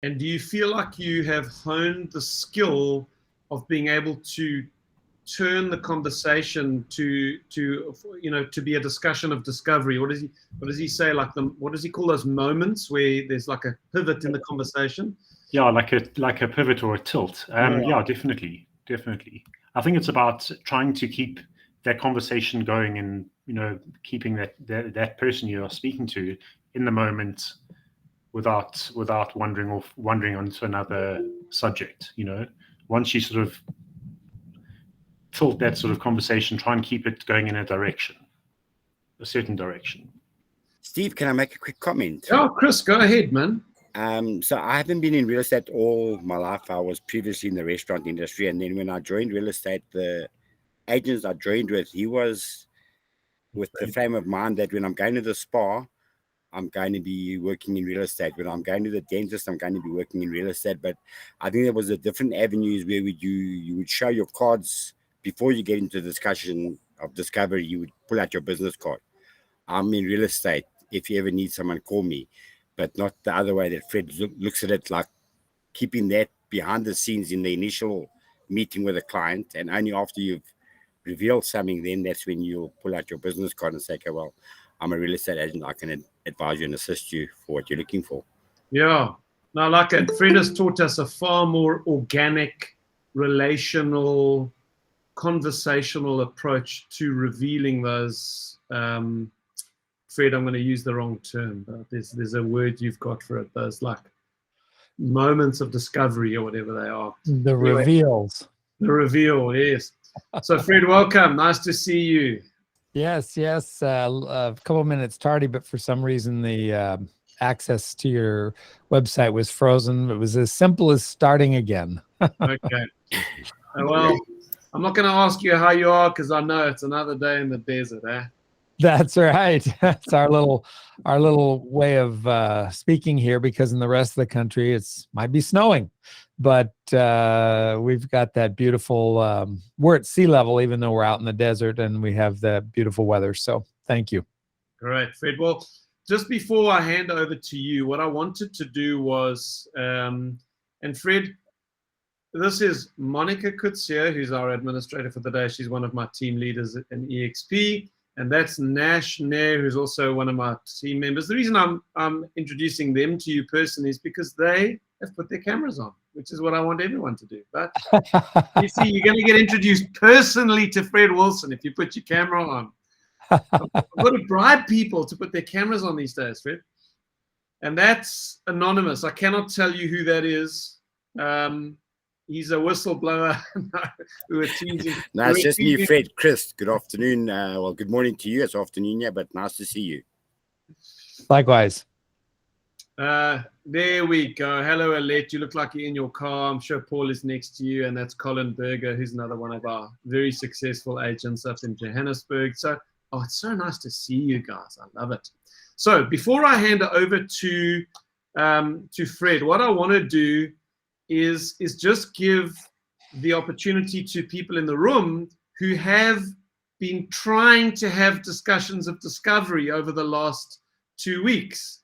And do you feel like you have honed the skill of being able to turn the conversation to be a discussion of discovery? What does he say, like what does he call those moments where there's like a pivot in the conversation? Yeah, like a pivot or a tilt. Yeah, definitely. I think it's about trying to keep that conversation going, and keeping that person you are speaking to in the moment, without wandering onto another subject. Once you sort of tilt that sort of conversation, try and keep it going in a certain direction. Steve, can I make a quick comment? Oh, Chris, go ahead, man. So I haven't been in real estate all my life. I was previously in the restaurant industry, and then when I joined real estate, the agents I joined with, he was with the frame of mind that when I'm going to the spa, I'm going to be working in real estate. When I'm going to the dentist, I'm going to be working in real estate. But I think there was a different avenues where you would show your cards before you get into the discussion of discovery. You would pull out your business card. I'm in real estate. If you ever need someone, call me. But not the other way that Fred looks at it, like keeping that behind the scenes in the initial meeting with a client. And only after you've revealed something, then that's when you'll pull out your business card and say, okay, well, I'm a real estate agent. I can advise you and assist you for what you're looking for. Yeah. No, like it. Fred has taught us a far more organic, relational, conversational approach to revealing those. Fred, I'm going to use the wrong term, but there's a word you've got for it. Those like moments of discovery or whatever they are. The reveals. The reveal, yes. So Fred, welcome. Nice to see you. Yes. A couple minutes tardy, but for some reason the access to your website was frozen. It was as simple as starting again. Okay. Well, I'm not going to ask you how you are, because I know it's another day in the desert, eh? That's right. It's our little way of speaking here, because in the rest of the country might be snowing, but we've got that beautiful. We're at sea level, even though we're out in the desert, and we have the beautiful weather. So thank you. Great, Fred. Well, just before I hand over to you, what I wanted to do was, and Fred, this is Monica Kutsia, who's our administrator for the day. She's one of my team leaders in EXP. And that's Nash Nair, who's also one of my team members. The reason I'm introducing them to you personally is because they have put their cameras on, which is what I want everyone to do. But you see, you're going to get introduced personally to Fred Wilson if you put your camera on. I've got to bribe people to put their cameras on these days, Fred. And that's anonymous. I cannot tell you who that is. He's a whistleblower. We were teasing. No, it's just me, Fred. Chris, good afternoon. Well, good morning to you. It's afternoon, yeah, but nice to see you. Likewise. There we go. Hello, Alette. You look like you're in your car. I'm sure Paul is next to you, and that's Colin Berger, who's another one of our very successful agents up in Johannesburg. So, it's so nice to see you guys. I love it. So, before I hand it over to Fred, what I want to do is just give the opportunity to people in the room who have been trying to have discussions of discovery over the last 2 weeks.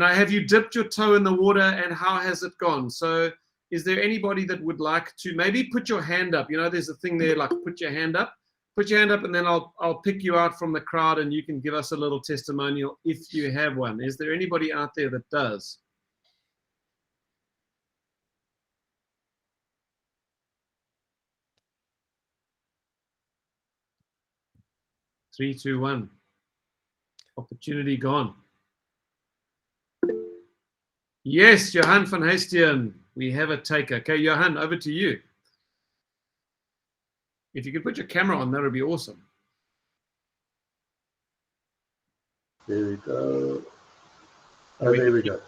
Have you dipped your toe in the water, and how has it gone? So is there anybody that would like to maybe put your hand up? There's a thing there, like put your hand up, and then I'll pick you out from the crowd, and you can give us a little testimonial if you have one. Is there anybody out there that does? 3, 2, 1. Opportunity gone. Yes, Johan van Heestien, we have a taker. Okay, Johan, over to you. If you could put your camera on, that would be awesome. There we go. Oh, there we go.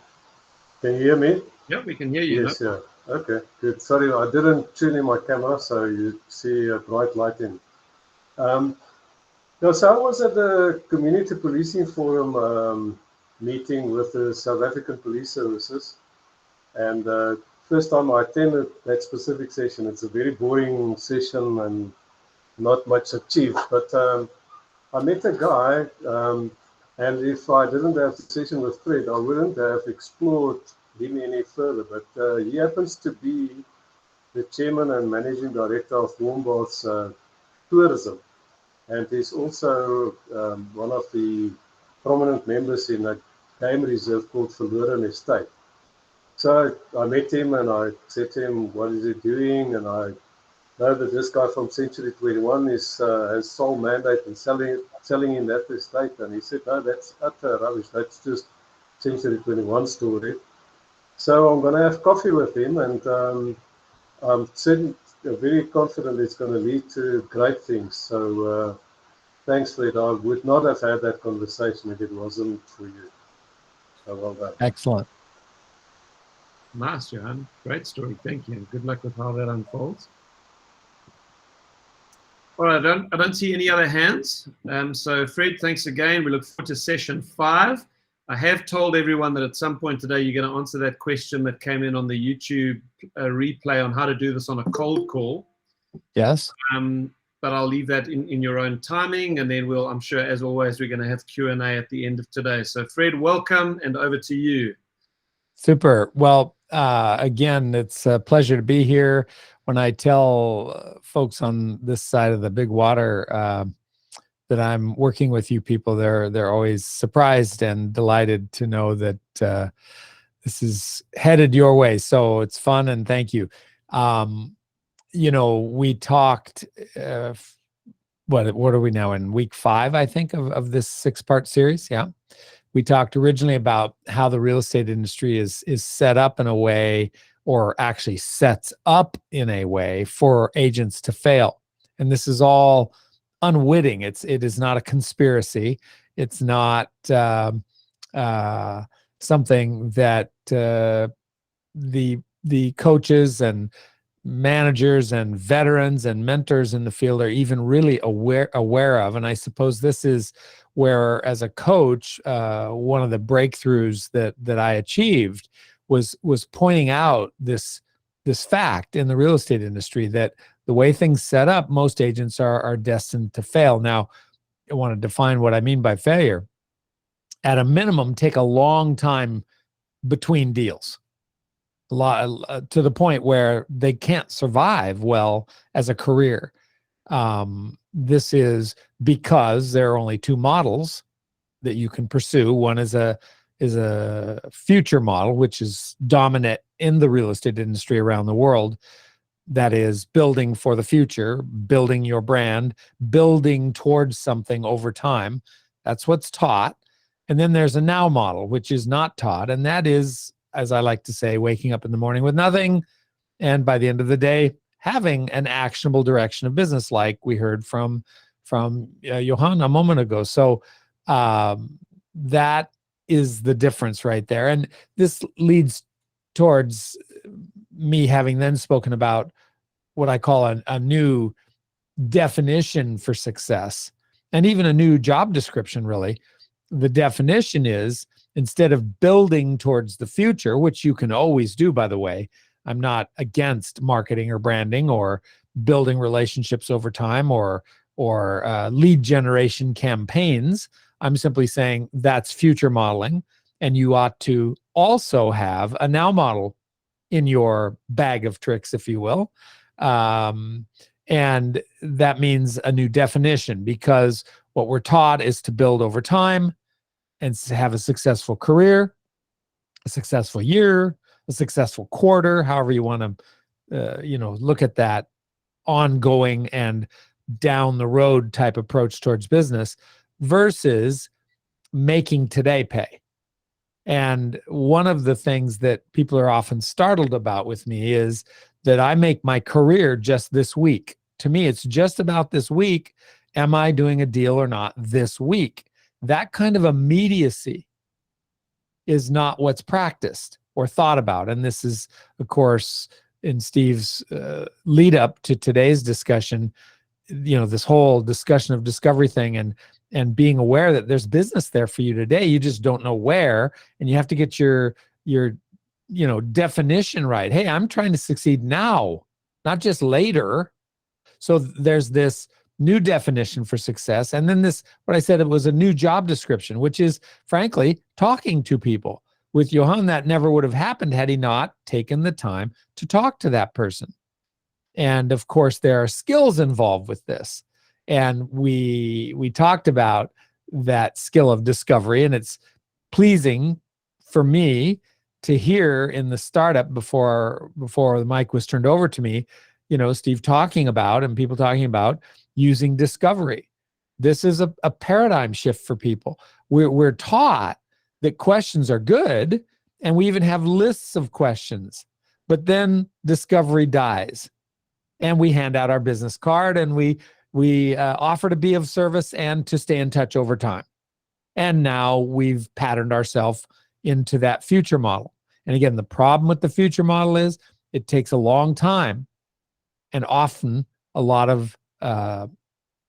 Can you hear me? Yeah, we can hear you. Yes, yeah. Okay, good. Sorry, I didn't tune in my camera, so you see a bright light in. So I was at the Community Policing Forum meeting with the South African Police Services, and first time I attended that specific session. It's a very boring session and not much achieved, but I met a guy, and if I didn't have a session with Fred, I wouldn't have explored him any further, but he happens to be the chairman and managing director of Warmbath's tourism, and he's also one of the prominent members in a game reserve called Verloren Estate. So I met him and I said to him, what is he doing? And I know that this guy from Century 21 has sole mandate in selling in that estate. And he said, no, that's utter rubbish. That's just Century 21 story. So I'm going to have coffee with him, and I'm very confident it's going to lead to great things. So thanks for it. I would not have had that conversation if it wasn't for you. So well done. Excellent. Nice, Johan. Great story. Thank you. Good luck with how that unfolds. All right, I don't see any other hands. So Fred, thanks again. We look forward to session 5. I have told everyone that at some point today you're going to answer that question that came in on the YouTube replay on how to do this on a cold call. Yes. But I'll leave that in your own timing, and then I'm sure, as always, we're going to have Q&A at the end of today. So Fred, welcome, and over to you. Super. Well, again, it's a pleasure to be here. When I tell folks on this side of the big water that I'm working with you people, they're always surprised and delighted to know that this is headed your way. So it's fun, and thank you. We talked, what are we now in week 5, I think, of this 6-part series? Yeah. We talked originally about how the real estate industry is set up in a way, or actually sets up in a way, for agents to fail. And this is all unwitting. It is not a conspiracy. It's not something that the coaches and managers and veterans and mentors in the field are even really aware of. And I suppose this is where, as a coach, one of the breakthroughs that I achieved was pointing out this fact in the real estate industry, that the way things set up, most agents are destined to fail. Now, I want to define what I mean by failure. At a minimum, take a long time between deals, to the point where they can't survive well as a career. This is because there are only 2 models that you can pursue. One is a future model, which is dominant in the real estate industry around the world. That is building for the future, building your brand, building towards something over time. That's what's taught. And then there's a now model, which is not taught. And that is, as I like to say, waking up in the morning with nothing, and by the end of the day, having an actionable direction of business, like we heard from Johan a moment ago. So that is the difference right there. And this leads towards me having then spoken about what I call a new definition for success, and even a new job description, really. The definition is, instead of building towards the future, which you can always do, by the way. I'm not against marketing or branding or building relationships over time or lead generation campaigns. I'm simply saying that's future modeling, and you ought to also have a now model in your bag of tricks, if you will. And that means a new definition, because what we're taught is to build over time and to have a successful career, a successful year, a successful quarter, however you want to, look at that ongoing and down the road type approach towards business, versus making today pay. And one of the things that people are often startled about with me is that I make my career just this week. To me, it's just about this week. Am I doing a deal or not this week? That kind of immediacy is not what's practiced or thought about. And this is, of course, in Steve's lead up to today's discussion, this whole discussion of discovery thing and being aware that there's business there for you today. You just don't know where, and you have to get your definition right. Hey, I'm trying to succeed now, not just later. So there's this new definition for success. And then this, what I said, it was a new job description, which is, frankly, talking to people. with Johan, that never would have happened had he not taken the time to talk to that person. And of course, there are skills involved with this. And we talked about that skill of discovery, and it's pleasing for me to hear in the startup before the mic was turned over to me, Steve talking about, and people talking about, using discovery. This is a paradigm shift for people. We're taught that questions are good, and we even have lists of questions, but then discovery dies, and we hand out our business card, and we offer to be of service and to stay in touch over time. And now we've patterned ourselves into that future model. And again, the problem with the future model is it takes a long time and often a lot of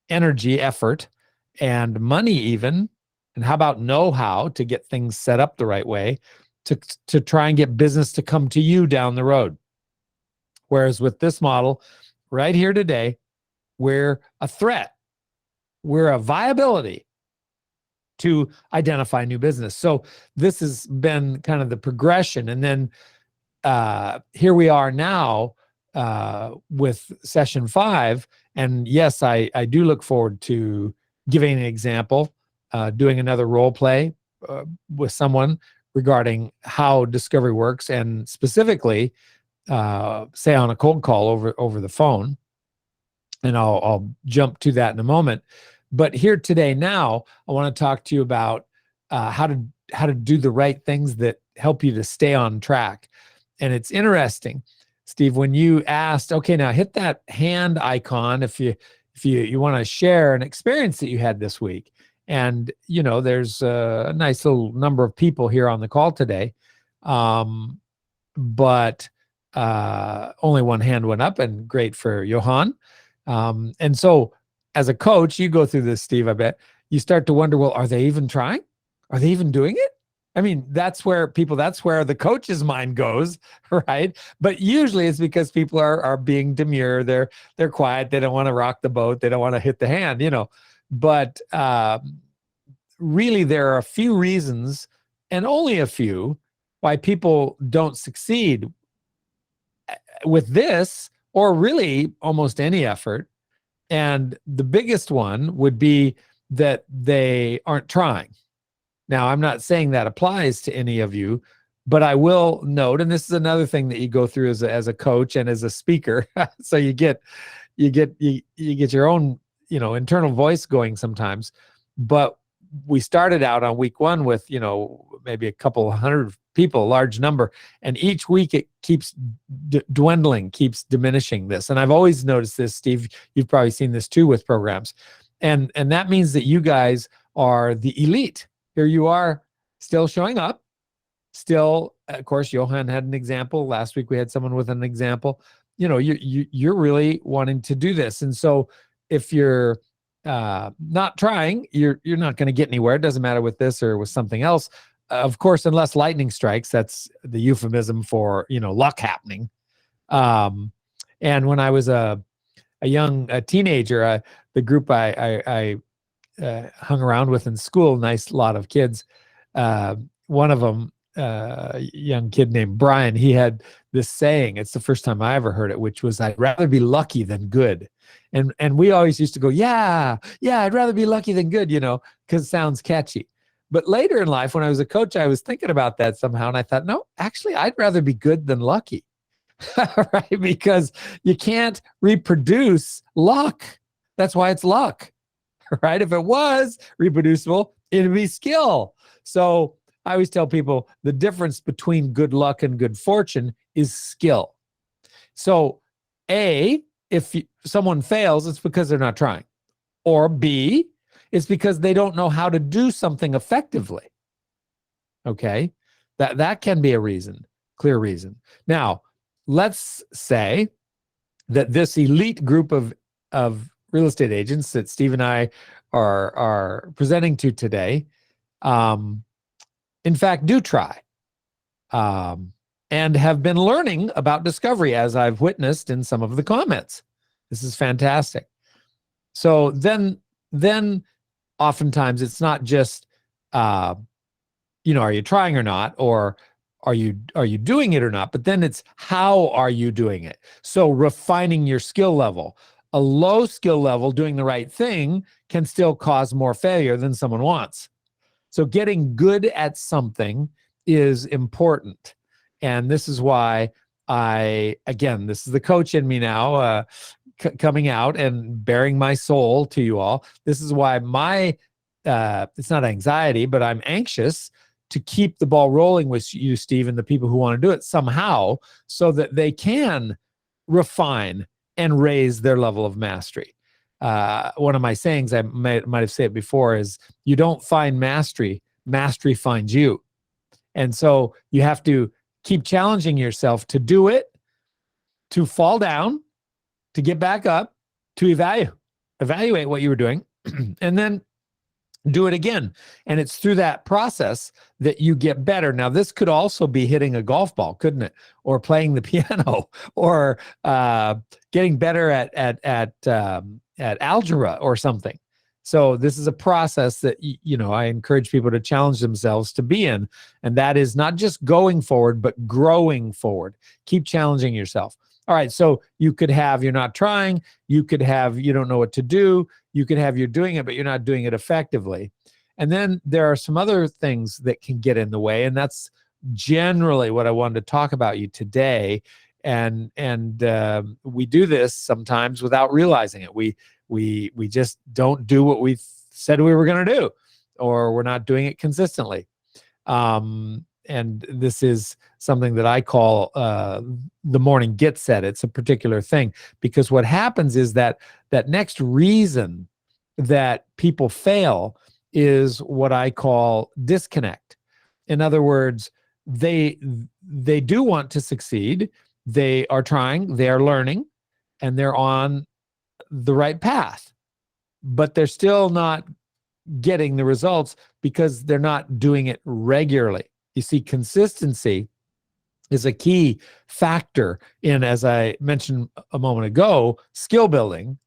energy, effort, and money even. And how about know-how to get things set up the right way to try and get business to come to you down the road. Whereas with this model, right here today, we're a threat. We're a viability to identify new business. So this has been kind of the progression. And then here we are now with session 5. And yes, I do look forward to giving an example, doing another role play with someone regarding how discovery works, and specifically, say on a cold call over the phone. And I'll jump to that in a moment. But here today now, I want to talk to you about how to do the right things that help you to stay on track. And it's interesting, Steve, when you asked, okay, now hit that hand icon if you want to share an experience that you had this week. And there's a nice little number of people here on the call today, but only one hand went up, and great for Johan. And so as a coach, you go through this, Steve, I bet you start to wonder, well, are they even trying? Are they even doing it? I mean, that's where the coach's mind goes, right? But usually it's because people are being demure. They're quiet. They don't want to rock the boat. They don't want to hit the hand, But really, there are a few reasons, and only a few, why people don't succeed with this, or really almost any effort. And the biggest one would be that they aren't trying. Now, I'm not saying that applies to any of you, but I will note, and this is another thing that you go through as a coach and as a speaker. So you get your own, internal voice going sometimes. But we started out on week 1 with, maybe a couple hundred people, a large number. And each week it keeps dwindling, keeps diminishing this. And I've always noticed this, Steve, you've probably seen this too with programs. And that means that you guys are the elite. Here you are still showing up. Still, of course, Johan had an example. Last week we had someone with an example. You're really wanting to do this. And so if you're not trying, you're not going to get anywhere. It doesn't matter with this or with something else. Of course, unless lightning strikes, that's the euphemism for, luck happening. And when I was a young teenager, the group I hung around with in school, nice lot of kids. One of them, a young kid named Brian, he had this saying. It's the first time I ever heard it, which was, "I'd rather be lucky than good." And we always used to go, yeah, I'd rather be lucky than good, because it sounds catchy. But later in life, when I was a coach, I was thinking about that somehow. And I thought, no, actually, I'd rather be good than lucky, right? Because you can't reproduce luck. That's why it's luck, right? If it was reproducible, it'd be skill. So I always tell people the difference between good luck and good fortune is skill. So A, if someone fails, it's because they're not trying. Or B, it's because they don't know how to do something effectively. Okay? That can be a reason, clear reason. Now, let's say that this elite group of real estate agents that Steve and I are presenting to today, in fact, do try. And have been learning about discovery, as I've witnessed in some of the comments. This is fantastic. So then oftentimes it's not just are you trying or not, or are you doing it or not? But then it's how are you doing it? So refining your skill level. A low skill level doing the right thing can still cause more failure than someone wants. So getting good at something is important. And this is why this is the coach in me now, coming out and bearing my soul to you all. This is why it's not anxiety, but I'm anxious to keep the ball rolling with you, Steve, and the people who want to do it somehow so that they can refine and raise their level of mastery. One of my sayings, I might have said it before, is you don't find mastery, mastery finds you. And so you have to keep challenging yourself to do it, to fall down, to get back up, to evaluate what you were doing, and then do it again. And it's through that process that you get better. Now, this could also be hitting a golf ball, couldn't it? Or playing the piano, or getting better at algebra or something. So this is a process that, I encourage people to challenge themselves to be in. And that is not just going forward, but growing forward. Keep challenging yourself. All right, so you could have you're not trying, you could have you don't know what to do, you could have you're doing it, but you're not doing it effectively. And then there are some other things that can get in the way, and that's generally what I wanted to talk about you today. And we do this sometimes without realizing it. We just don't do what we said we were going to do, or we're not doing it consistently. And this is something that I call the morning get set. It's a particular thing, because what happens is that next reason that people fail is what I call disconnect. In other words, they do want to succeed. They are trying, they are learning, and they're on the right path, but they're still not getting the results because they're not doing it regularly. You see, consistency is a key factor in, as I mentioned a moment ago, skill building,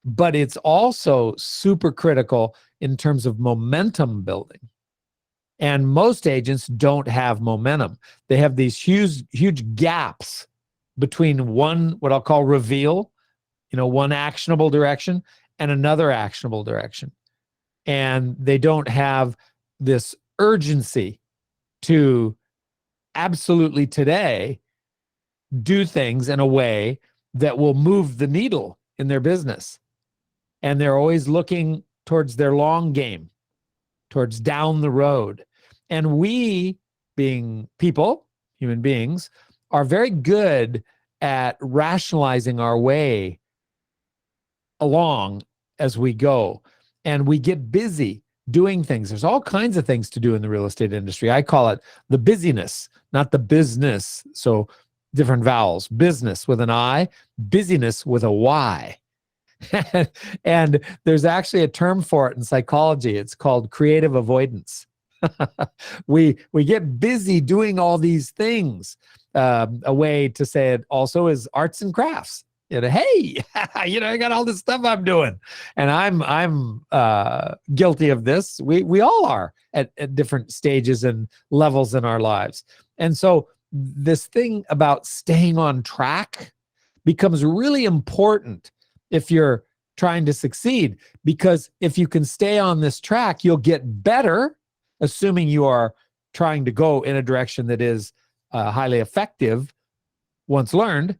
but it's also super critical in terms of momentum building. And most agents don't have momentum. They have these huge gaps between one, what I'll call reveal, one actionable direction and another actionable direction. And they don't have this urgency to absolutely today do things in a way that will move the needle in their business. And they're always looking towards their long game, towards down the road. And we, being people, human beings, are very good at rationalizing our way along as we go. And we get busy doing things. There's all kinds of things to do in the real estate industry. I call it the busyness, not the business. So different vowels, business with an I, busyness with a Y. And there's actually a term for it in psychology. It's called creative avoidance. We get busy doing all these things. A way to say it also is arts and crafts. Hey, I got all this stuff I'm doing, and I'm guilty of this. We all are at different stages and levels in our lives. And so this thing about staying on track becomes really important if you're trying to succeed, because if you can stay on this track, you'll get better, assuming you are trying to go in a direction that is highly effective once learned,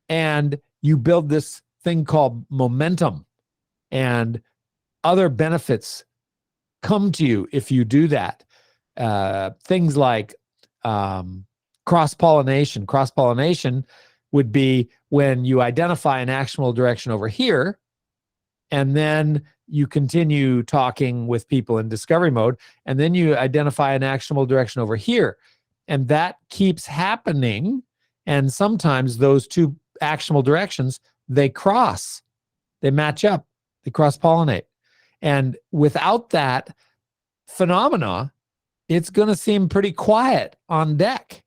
and you build this thing called momentum, and other benefits come to you if you do that. Things like cross-pollination. Cross-pollination would be when you identify an actionable direction over here, and then you continue talking with people in discovery mode, and then you identify an actionable direction over here. And that keeps happening. And sometimes those two actionable directions, they cross, they match up, they cross-pollinate. And without that phenomena, it's going to seem pretty quiet on deck.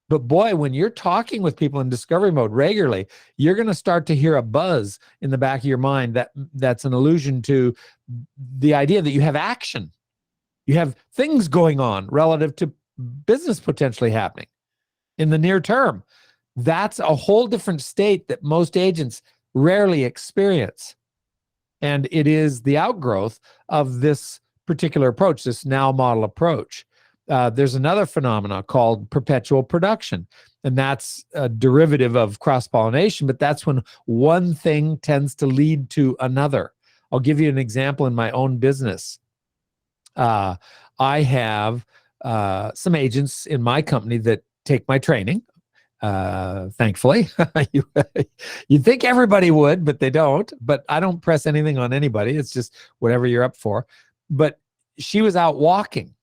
But boy, when you're talking with people in discovery mode regularly, you're going to start to hear a buzz in the back of your mind that's an allusion to the idea that you have action. You have things going on relative to business potentially happening in the near term. That's a whole different state that most agents rarely experience. And it is the outgrowth of this particular approach, this now model approach. There's another phenomena called perpetual production, and that's a derivative of cross-pollination, but that's when one thing tends to lead to another. I'll give you an example in my own business. I have some agents in my company that take my training. Thankfully, you'd think everybody would, but they don't. But I don't press anything on anybody. It's just whatever you're up for. But she was out walking,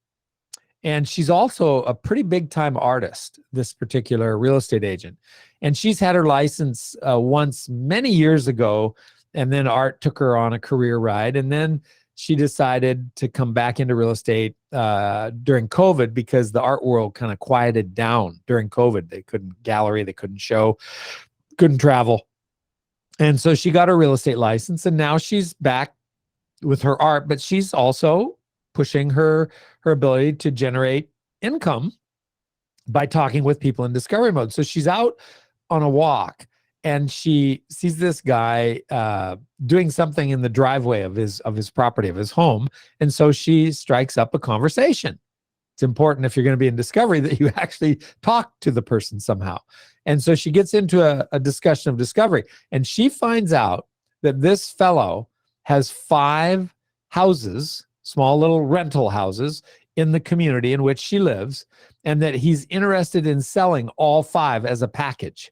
and she's also a pretty big time artist, this particular real estate agent. And she's had her license once many years ago, and then art took her on a career ride. And then she decided to come back into real estate during COVID because the art world kind of quieted down during COVID. They couldn't gallery, they couldn't show, couldn't travel. And so she got her real estate license, and now she's back with her art, but she's also pushing her ability to generate income by talking with people in discovery mode. So she's out on a walk, and she sees this guy doing something in the driveway of his property, of his home. And so she strikes up a conversation. It's important, if you're going to be in discovery, that you actually talk to the person somehow. And so she gets into a discussion of discovery, and she finds out that this fellow has 5 houses, small little rental houses in the community in which she lives, and that he's interested in selling all 5 as a package.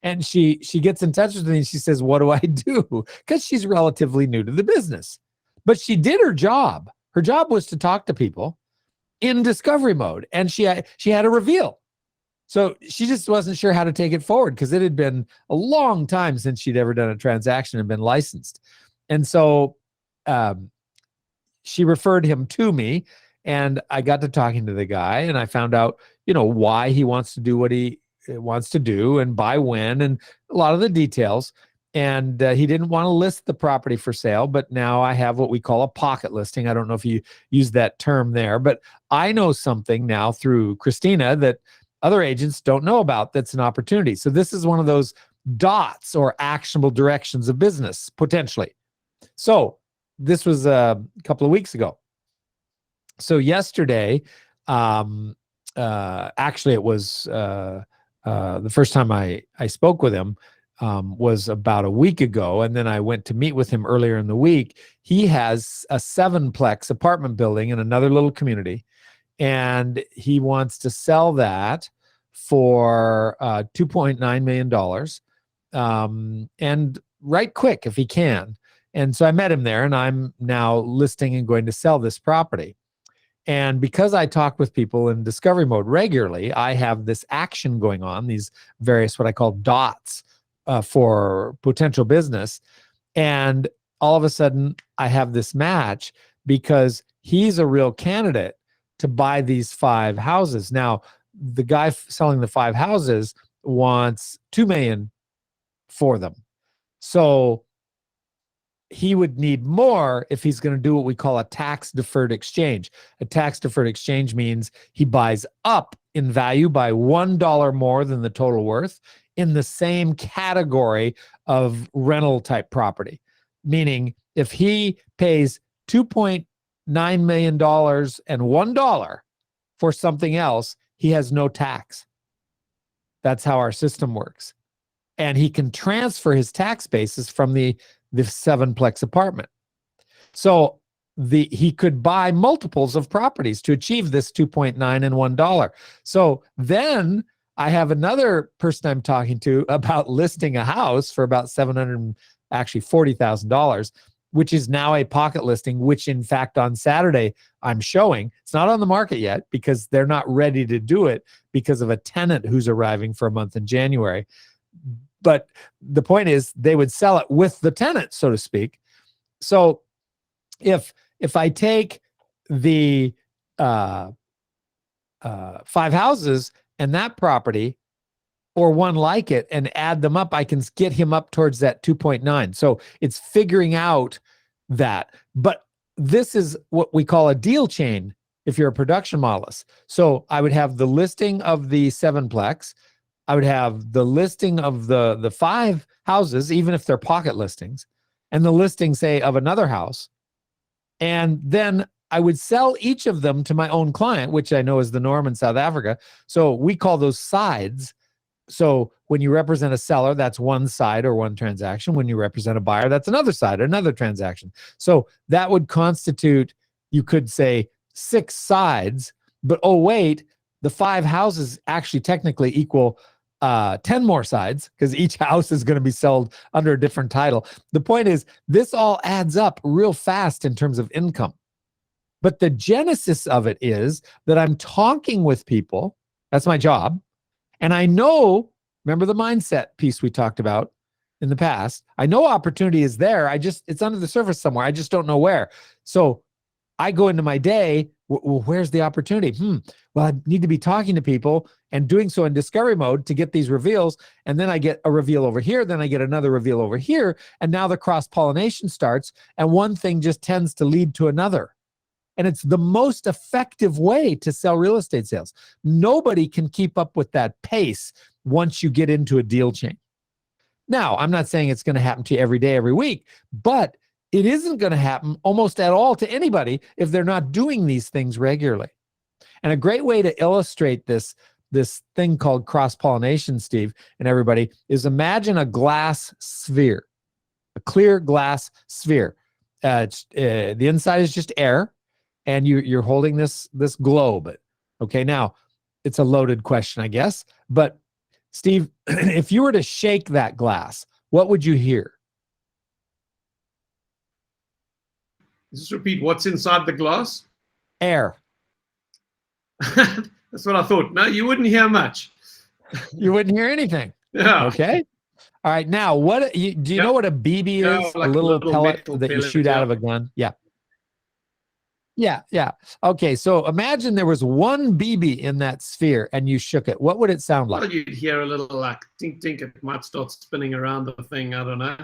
And she gets in touch with me, and she says, what do I do? Because she's relatively new to the business. But she did her job. Her job was to talk to people in discovery mode, and she had a reveal. So she just wasn't sure how to take it forward, because it had been a long time since she'd ever done a transaction and been licensed. And so she referred him to me, and I got to talking to the guy, and I found out, why he wants to do what he wants to do and by when, and a lot of the details. And he didn't want to list the property for sale, but now I have what we call a pocket listing. I don't know if you use that term there, but I know something now through Christina that other agents don't know about. That's an opportunity. So this is one of those dots or actionable directions of business, potentially. So this was a couple of weeks ago. So yesterday, actually it was the first time I spoke with him was about a week ago. And then I went to meet with him earlier in the week. He has a 7-plex apartment building in another little community, and he wants to sell that for $2.9 million, and right quick if he can. And so I met him there, and I'm now listing and going to sell this property. And because I talk with people in discovery mode regularly, I have this action going on, these various what I call dots for potential business. And all of a sudden, I have this match because he's a real candidate to buy these 5 houses. Now, the guy selling the 5 houses wants $2 million for them. So he would need more if he's going to do what we call a tax-deferred exchange. A tax-deferred exchange means he buys up in value by $1 more than the total worth in the same category of rental-type property. Meaning, if he pays $2.9 million and $1 for something else, he has no tax. That's how our system works. And he can transfer his tax basis from the 7-plex apartment. So he could buy multiples of properties to achieve this 2.9 and $1. So then I have another person I'm talking to about listing a house for about $740,000, which is now a pocket listing, which in fact on Saturday I'm showing. It's not on the market yet because they're not ready to do it because of a tenant who's arriving for a month in January. But the point is they would sell it with the tenant, so to speak. So if I take the 5 houses and that property or one like it and add them up, I can get him up towards that 2.9. So it's figuring out that. But this is what we call a deal chain if you're a production modelist. So I would have the listing of the 7-plex. I would have the listing of the 5 houses, even if they're pocket listings, and the listing, say, of another house. And then I would sell each of them to my own client, which I know is the norm in South Africa. So we call those sides. So when you represent a seller, that's one side or one transaction. When you represent a buyer, that's another side, another transaction. So that would constitute, you could say, 6 sides, but oh wait, the 5 houses actually technically equal 10 more sides, because each house is going to be sold under a different title. The point is, this all adds up real fast in terms of income. But the genesis of it is that I'm talking with people. That's my job. And I know, remember the mindset piece we talked about in the past? I know opportunity is there. It's under the surface somewhere. I just don't know where. So I go into my day, well, where's the opportunity? Well, I need to be talking to people and doing so in discovery mode to get these reveals. And then I get a reveal over here. Then I get another reveal over here. And now the cross-pollination starts. And one thing just tends to lead to another. And it's the most effective way to sell real estate sales. Nobody can keep up with that pace once you get into a deal chain. Now, I'm not saying it's going to happen to you every day, every week, but it isn't going to happen almost at all to anybody if they're not doing these things regularly. And a great way to illustrate this thing called cross-pollination, Steve, and everybody, is imagine a glass sphere, a clear glass sphere. The inside is just air, and you're holding this globe. Okay, now it's a loaded question, I guess. But Steve, if you were to shake that glass, what would you hear? Just repeat, what's inside the glass? Air. That's what I thought. No, you wouldn't hear much. You wouldn't hear anything. Yeah. Okay. All right. Now, do you know what a BB is? Yeah, like a little pellet metal that you pellet, shoot out of a gun. Yeah. Yeah. Okay. So imagine there was one BB in that sphere and you shook it. What would it sound like? Well, you'd hear a little like tink tink. It might start spinning around the thing. I don't know.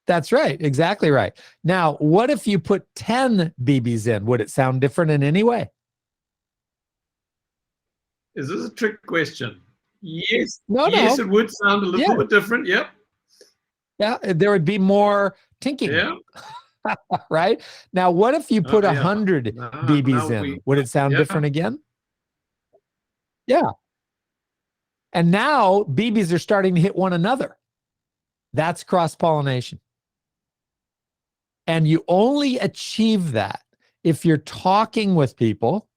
That's right. Exactly right. Now, what if you put 10 BBs in? Would it sound different in any way? Is this a trick question? Yes. No. Yes, it would sound a little bit different. Yep. Yeah. There would be more tinking. Yeah. Right? Now, what if you put 100 BBs in? Would it sound different again? Yeah. And now BBs are starting to hit one another. That's cross-pollination. And you only achieve that if you're talking with people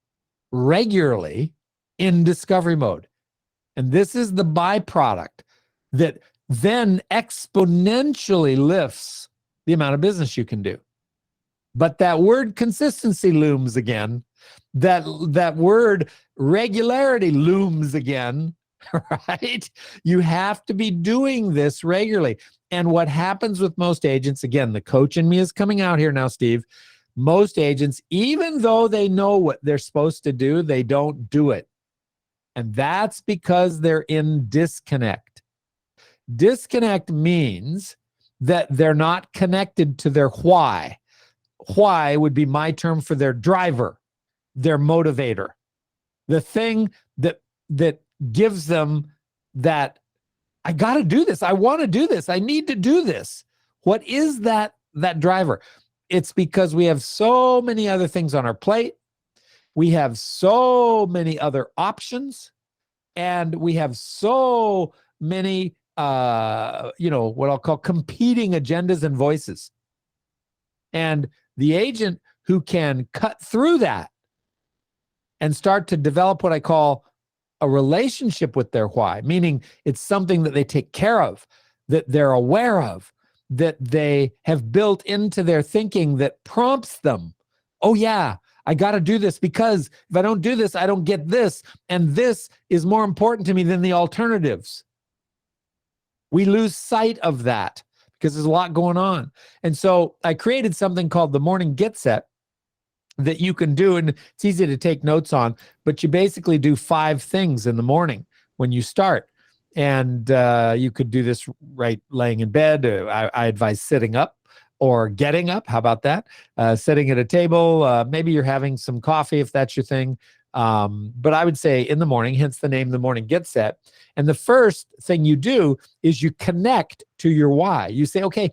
regularly in discovery mode. And this is the byproduct that then exponentially lifts the amount of business you can do. But that word consistency looms again. That word regularity looms again, right? You have to be doing this regularly. And what happens with most agents, again, the coach in me is coming out here now, Steve. Most agents, even though they know what they're supposed to do, they don't do it. And that's because they're in disconnect. Disconnect means that they're not connected to their why. Why would be my term for their driver, their motivator, the thing that gives them that, I got to do this. I want to do this. I need to do this. What is that driver? It's because we have so many other things on our plate. We have so many other options, and we have so many, what I'll call competing agendas and voices. And the agent who can cut through that and start to develop what I call a relationship with their why, meaning it's something that they take care of, that they're aware of, that they have built into their thinking that prompts them. Oh yeah, I got to do this because if I don't do this, I don't get this. And this is more important to me than the alternatives. We lose sight of that because there's a lot going on. And so I created something called the Morning Get Set that you can do, and it's easy to take notes on, but you basically do 5 things in the morning when you start. And you could do this right laying in bed. I advise sitting up, or getting up. How about that? Sitting at a table. Maybe you're having some coffee if that's your thing. But I would say in the morning, hence the name, the morning get set. And the first thing you do is you connect to your why. You say, okay,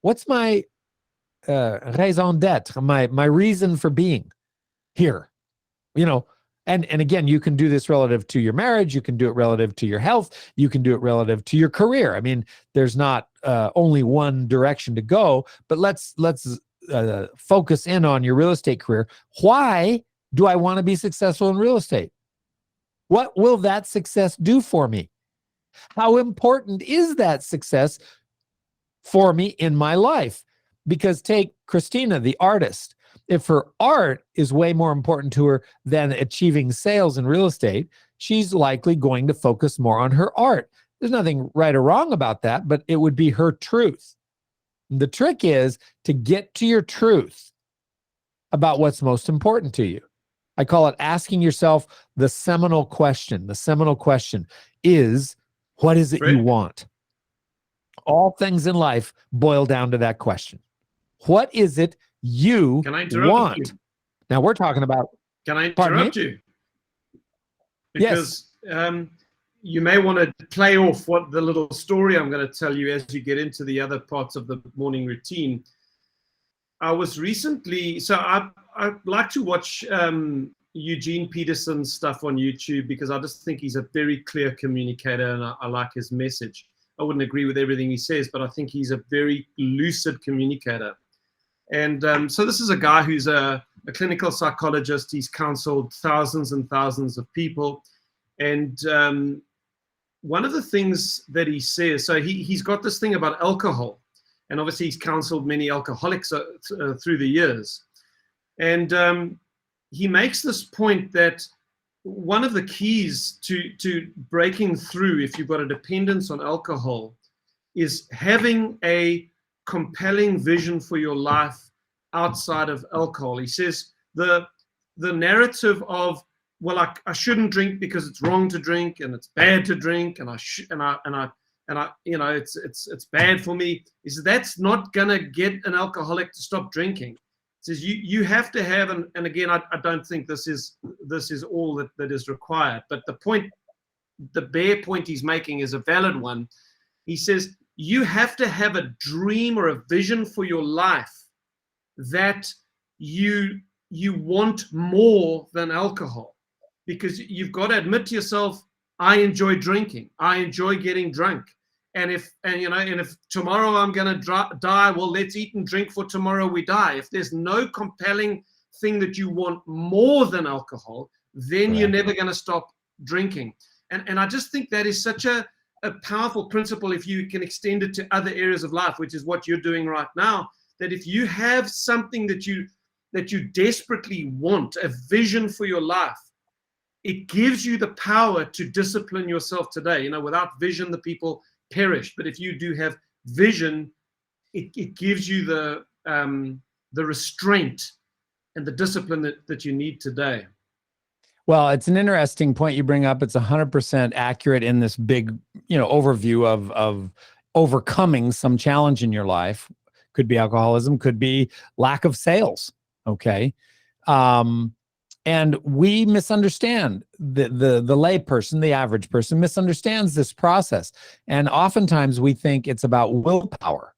what's my raison d'etre, my reason for being here? You know, and again, you can do this relative to your marriage. You can do it relative to your health. You can do it relative to your career. I mean, there's not only one direction to go, but let's focus in on your real estate career. Why do I want to be successful in real estate? What will that success do for me? How important is that success for me in my life? Because take Christina, the artist. If her art is way more important to her than achieving sales in real estate, she's likely going to focus more on her art. There's nothing right or wrong about that, but it would be her truth. The trick is to get to your truth about what's most important to you. I call it asking yourself the seminal question. The seminal question is, what is it you want? All things in life boil down to that question. What is it you want? You? Now we're talking about. Can I interrupt you? Because you may want to play off what the little story I'm going to tell you as you get into the other parts of the morning routine. I was recently, so I like to watch Eugene Peterson's stuff on YouTube because I just think he's a very clear communicator and I like his message. I wouldn't agree with everything he says, but I think he's a very lucid communicator. And so this is a guy who's a clinical psychologist. He's counseled thousands and thousands of people. And one of the things that he says, so he's got this thing about alcohol. And obviously he's counseled many alcoholics through the years. And he makes this point that one of the keys to breaking through, if you've got a dependence on alcohol, is having a compelling vision for your life outside of alcohol. He says the narrative of, well, I shouldn't drink because it's wrong to drink and it's bad to drink and I you know it's bad for me, is that's not gonna get an alcoholic to stop drinking. It says you have to have, and again I don't think this is all that is required, but the bare point he's making is a valid one. He says you have to have a dream or a vision for your life that you want more than alcohol, because you've got to admit to yourself, I enjoy drinking, I enjoy getting drunk, and if tomorrow I'm going to die, well, let's eat and drink for tomorrow we die. If there's no compelling thing that you want more than alcohol, then you're never going to stop drinking. And I just think that is such a powerful principle if you can extend it to other areas of life, which is what you're doing right now, that if you have something that you desperately want, a vision for your life, it gives you the power to discipline yourself today. Without vision, the people perish. But if you do have vision, it gives you the restraint and the discipline that you need today. Well, it's an interesting point you bring up. It's 100% accurate in this big, overview of overcoming some challenge in your life. Could be alcoholism, could be lack of sales. Okay. And we misunderstand the lay person, the average person misunderstands this process. And oftentimes we think it's about willpower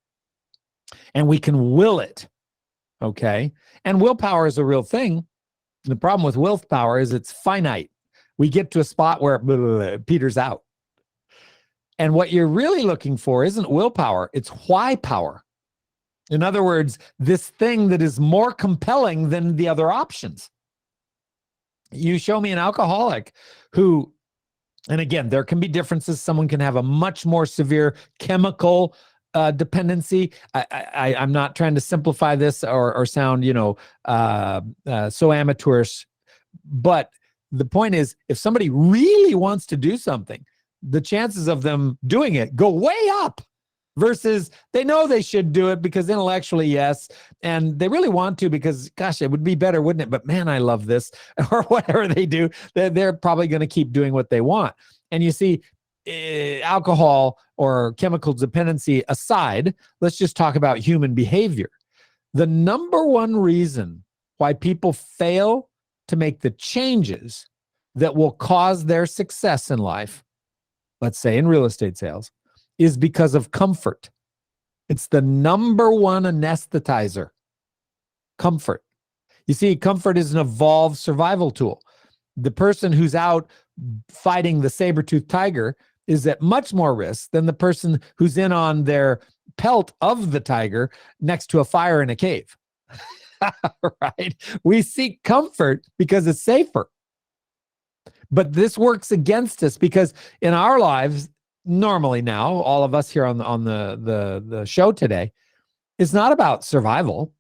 and we can will it. Okay. And willpower is a real thing. The problem with willpower is it's finite. We get to a spot where it peters out. And what you're really looking for isn't willpower, it's why power. In other words, this thing that is more compelling than the other options. You show me an alcoholic who, and again, there can be differences. Someone can have a much more severe chemical dependency. I'm not trying to simplify this or sound, so amateurish. But the point is, if somebody really wants to do something, the chances of them doing it go way up versus they know they should do it because intellectually, yes, and they really want to because, gosh, it would be better, wouldn't it? But man, I love this, or whatever they do, they're probably going to keep doing what they want. And you see, alcohol or chemical dependency aside, let's just talk about human behavior. The number one reason why people fail to make the changes that will cause their success in life, let's say in real estate sales, is because of comfort. It's the number one anesthetizer. Comfort. You see, comfort is an evolved survival tool. The person who's out fighting the saber-toothed tiger is at much more risk than the person who's in on their pelt of the tiger next to a fire in a cave. Right? We seek comfort because it's safer. But this works against us because in our lives, normally now, all of us here on the show today, it's not about survival.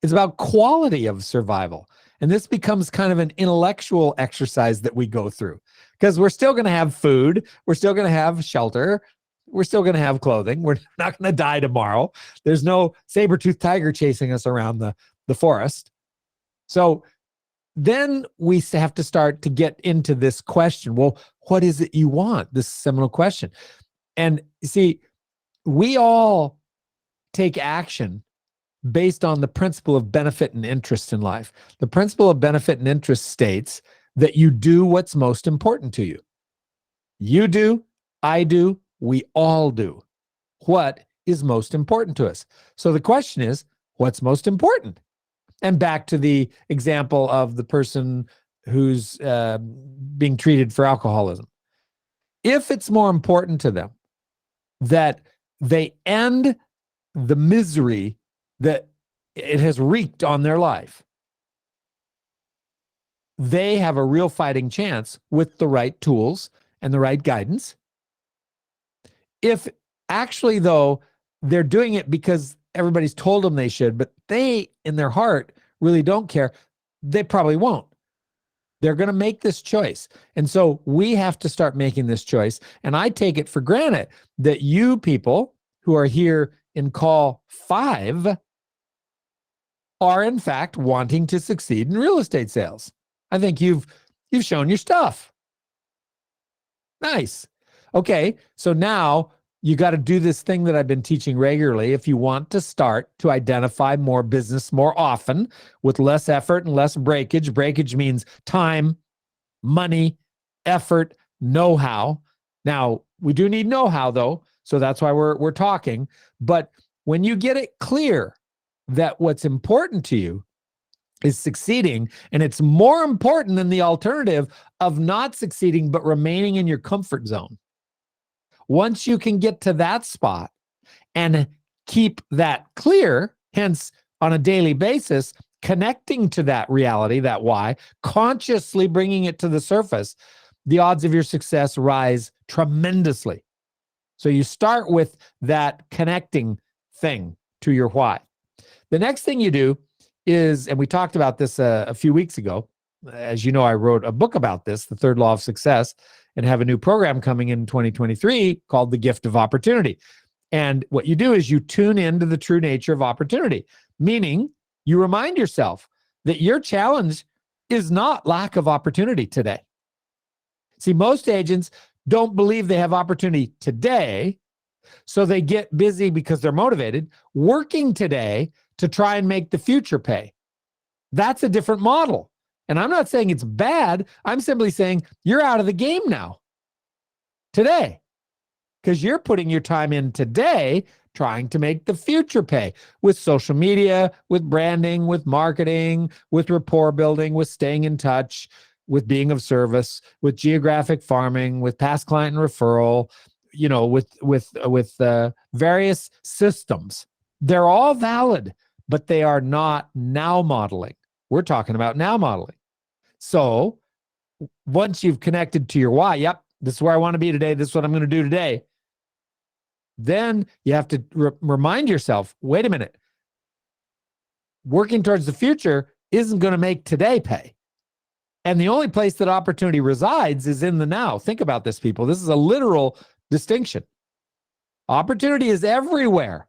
It's about quality of survival. And this becomes kind of an intellectual exercise that we go through because we're still going to have food. We're still going to have shelter. We're still going to have clothing. We're not going to die tomorrow. There's no saber-toothed tiger chasing us around the forest. So then we have to start to get into this question. Well, what is it you want? This seminal question. And you see, we all take action based on the principle of benefit and interest in life. The principle of benefit and interest states that you do what's most important to you. You do, I do, we all do. What is most important to us? So the question is, what's most important? And back to the example of the person who's being treated for alcoholism. If it's more important to them that they end the misery that it has wreaked on their life, they have a real fighting chance with the right tools and the right guidance. If actually, though, they're doing it because everybody's told them they should, but they, in their heart, really don't care, they probably won't. They're going to make this choice. And so we have to start making this choice. And I take it for granted that you people who are here in call 5 are in fact wanting to succeed in real estate sales. I think you've shown your stuff. Nice. Okay, so now you got to do this thing that I've been teaching regularly if you want to start to identify more business more often with less effort and less breakage. Breakage means time, money, effort, know-how. Now, we do need know-how though, so that's why we're talking. But when you get it clear that what's important to you is succeeding, and it's more important than the alternative of not succeeding but remaining in your comfort zone. Once you can get to that spot and keep that clear, hence on a daily basis, connecting to that reality, that why, consciously bringing it to the surface, the odds of your success rise tremendously. So you start with that connecting thing to your why. The next thing you do is, and we talked about this a few weeks ago, as you know, I wrote a book about this, The Third Law of Success, and have a new program coming in 2023 called The Gift of Opportunity. And what you do is you tune into the true nature of opportunity, meaning you remind yourself that your challenge is not lack of opportunity today. See, most agents don't believe they have opportunity today, so they get busy because they're motivated, working today to try and make the future pay. That's a different model. And I'm not saying it's bad. I'm simply saying you're out of the game now, today, because you're putting your time in today trying to make the future pay with social media, with branding, with marketing, with rapport building, with staying in touch, with being of service, with geographic farming, with past client and referral, you know, with various systems. They're all valid, but they are not now modeling. We're talking about now modeling. So once you've connected to your why, yep, this is where I want to be today, this is what I'm going to do today, then you have to remind yourself, wait a minute, working towards the future isn't going to make today pay. And the only place that opportunity resides is in the now. Think about this, people. This is a literal distinction. Opportunity is everywhere,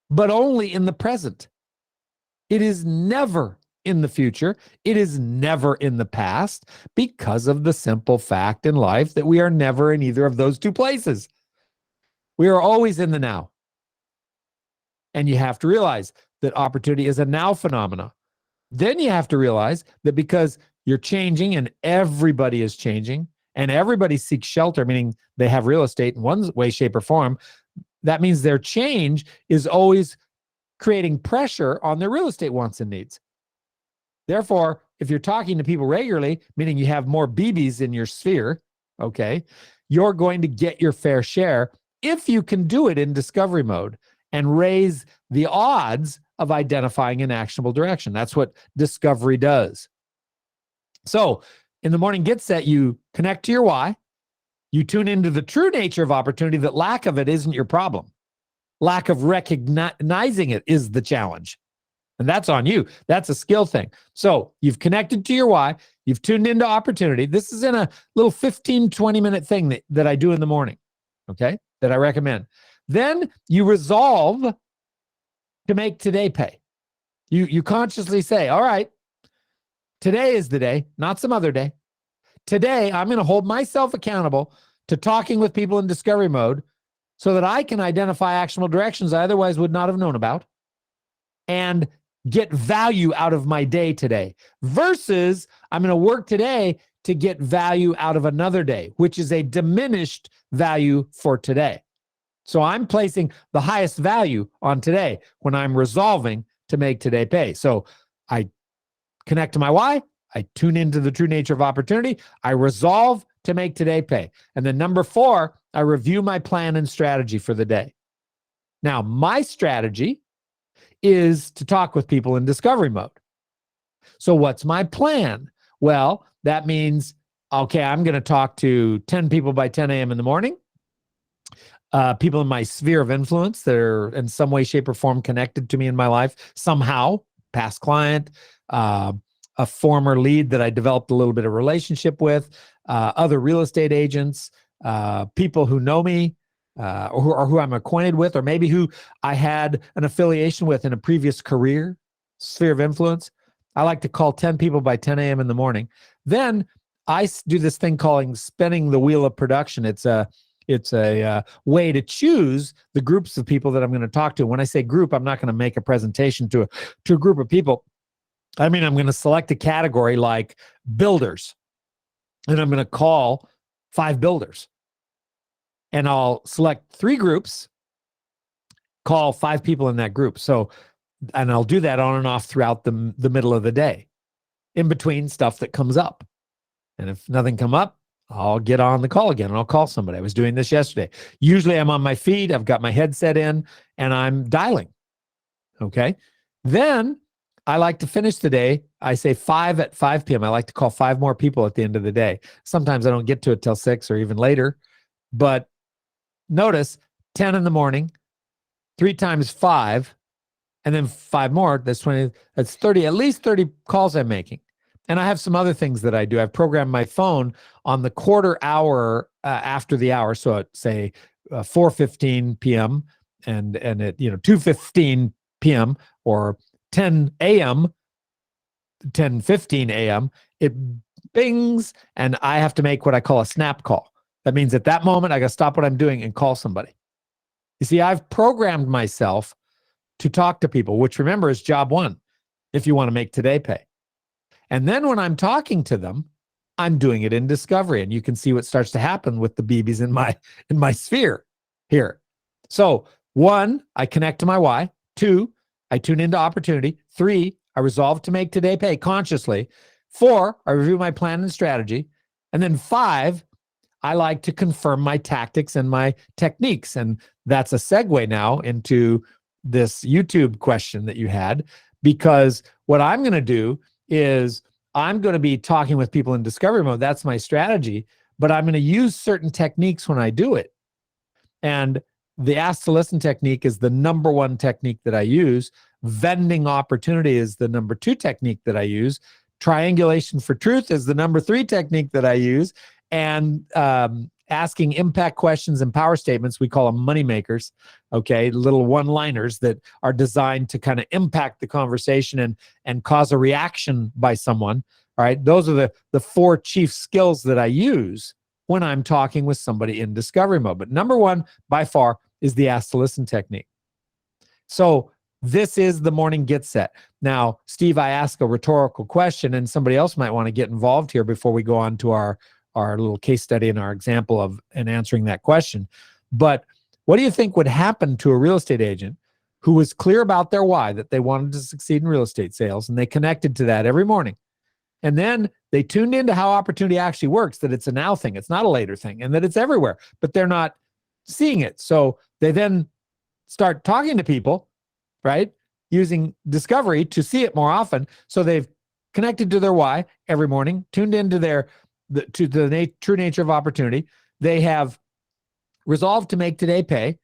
but only in the present. It is never in the future. It is never in the past, because of the simple fact in life that we are never in either of those two places. We are always in the now. And you have to realize that opportunity is a now phenomena. Then you have to realize that because you're changing and everybody is changing and everybody seeks shelter, meaning they have real estate in one way, shape, or form, that means their change is always creating pressure on their real estate wants and needs. Therefore, if you're talking to people regularly, meaning you have more BBs in your sphere, okay, you're going to get your fair share if you can do it in discovery mode and raise the odds of identifying an actionable direction. That's what discovery does. So in the morning get set, you connect to your why, you tune into the true nature of opportunity, that lack of it isn't your problem. Lack of recognizing it is the challenge. And that's on you. That's a skill thing. So you've connected to your why, you've tuned into opportunity. This is in a little 15, 20-minute thing that I do in the morning, okay, that I recommend. Then you resolve to make today pay. You consciously say, all right, today is the day, not some other day. Today, I'm going to hold myself accountable to talking with people in discovery mode so that I can identify actionable directions I otherwise would not have known about and get value out of my day today, versus I'm going to work today to get value out of another day, which is a diminished value for today. So I'm placing the highest value on today when I'm resolving to make today pay. So I connect to my why, I tune into the true nature of opportunity, I resolve to make today pay. And then number 4, I review my plan and strategy for the day. Now, my strategy is to talk with people in discovery mode. So what's my plan? Well, that means, okay, I'm going to talk to 10 people by 10 a.m. in the morning. People in my sphere of influence that are in some way, shape, or form connected to me in my life somehow, past client, a former lead that I developed a little bit of relationship with, other real estate agents, people who know me, or who I'm acquainted with, or maybe who I had an affiliation with in a previous career, sphere of influence. I like to call 10 people by 10 a.m. in the morning. Then I do this thing called spinning the wheel of production. It's a way to choose the groups of people that I'm going to talk to. When I say group, I'm not going to make a presentation to a group of people. I mean, I'm going to select a category like builders, and I'm going to call 5 builders. And I'll select 3 groups, call 5 people in that group. So, and I'll do that on and off throughout the middle of the day, in between stuff that comes up. And if nothing come up, I'll get on the call again and I'll call somebody. I was doing this yesterday. Usually I'm on my feet, I've got my headset in, and I'm dialing. Okay. Then I like to finish the day. I say 5 at 5 p.m. I like to call 5 more people at the end of the day. Sometimes I don't get to it till 6 or even later, but notice 10 in the morning, 3 times 5, and then 5 more, that's 20, that's 30, at least 30 calls I'm making. And I have some other things that I do. I've programmed my phone on the quarter hour after the hour. So at say 4:15 p.m. and at 2:15 p.m. or 10 a.m., 10:15 a.m., it bings, and I have to make what I call a snap call. That means at that moment, I got to stop what I'm doing and call somebody. You see, I've programmed myself to talk to people, which remember is job 1, if you want to make today pay. And then when I'm talking to them, I'm doing it in discovery, and you can see what starts to happen with the BBs in my sphere here. So 1, I connect to my why. 2, I tune into opportunity. 3, I resolve to make today pay consciously. 4, I review my plan and strategy. And then 5, I like to confirm my tactics and my techniques. And that's a segue now into this YouTube question that you had, because what I'm going to do is I'm going to be talking with people in discovery mode. That's my strategy, but I'm going to use certain techniques when I do it. And the ask to listen technique is the number 1 technique that I use. Vending opportunity is the number 2 technique that I use. Triangulation for truth is the number 3 technique that I use. And asking impact questions and power statements, we call them money makers, okay, little one-liners that are designed to kind of impact the conversation and cause a reaction by someone, all right? Those are the 4 chief skills that I use when I'm talking with somebody in discovery mode. But number 1, by far, is the ask to listen technique. So this is the morning get set. Now, Steve, I ask a rhetorical question, and somebody else might want to get involved here before we go on to our little case study and our example of and answering that question. But what do you think would happen to a real estate agent who was clear about their why, that they wanted to succeed in real estate sales, and they connected to that every morning? And then they tuned into how opportunity actually works, that it's a now thing, it's not a later thing, and that it's everywhere, but they're not seeing it. So they then start talking to people, right? Using discovery to see it more often. So they've connected to their why every morning, tuned into the true nature of opportunity. They have resolved to make today pay.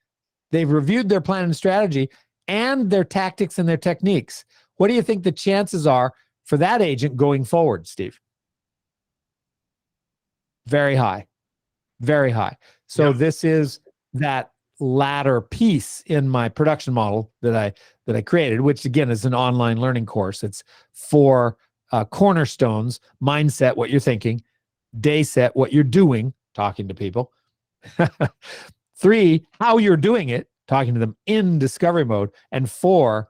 They've reviewed their plan and strategy and their tactics and their techniques. What do you think the chances are for that agent going forward, Steve? Very high, very high. So this is that latter piece in my production model that I created, which again is an online learning course. It's 4 cornerstones: mindset, what you're thinking; day set, what you're doing, talking to people; 3, how you're doing it, talking to them in discovery mode; and 4,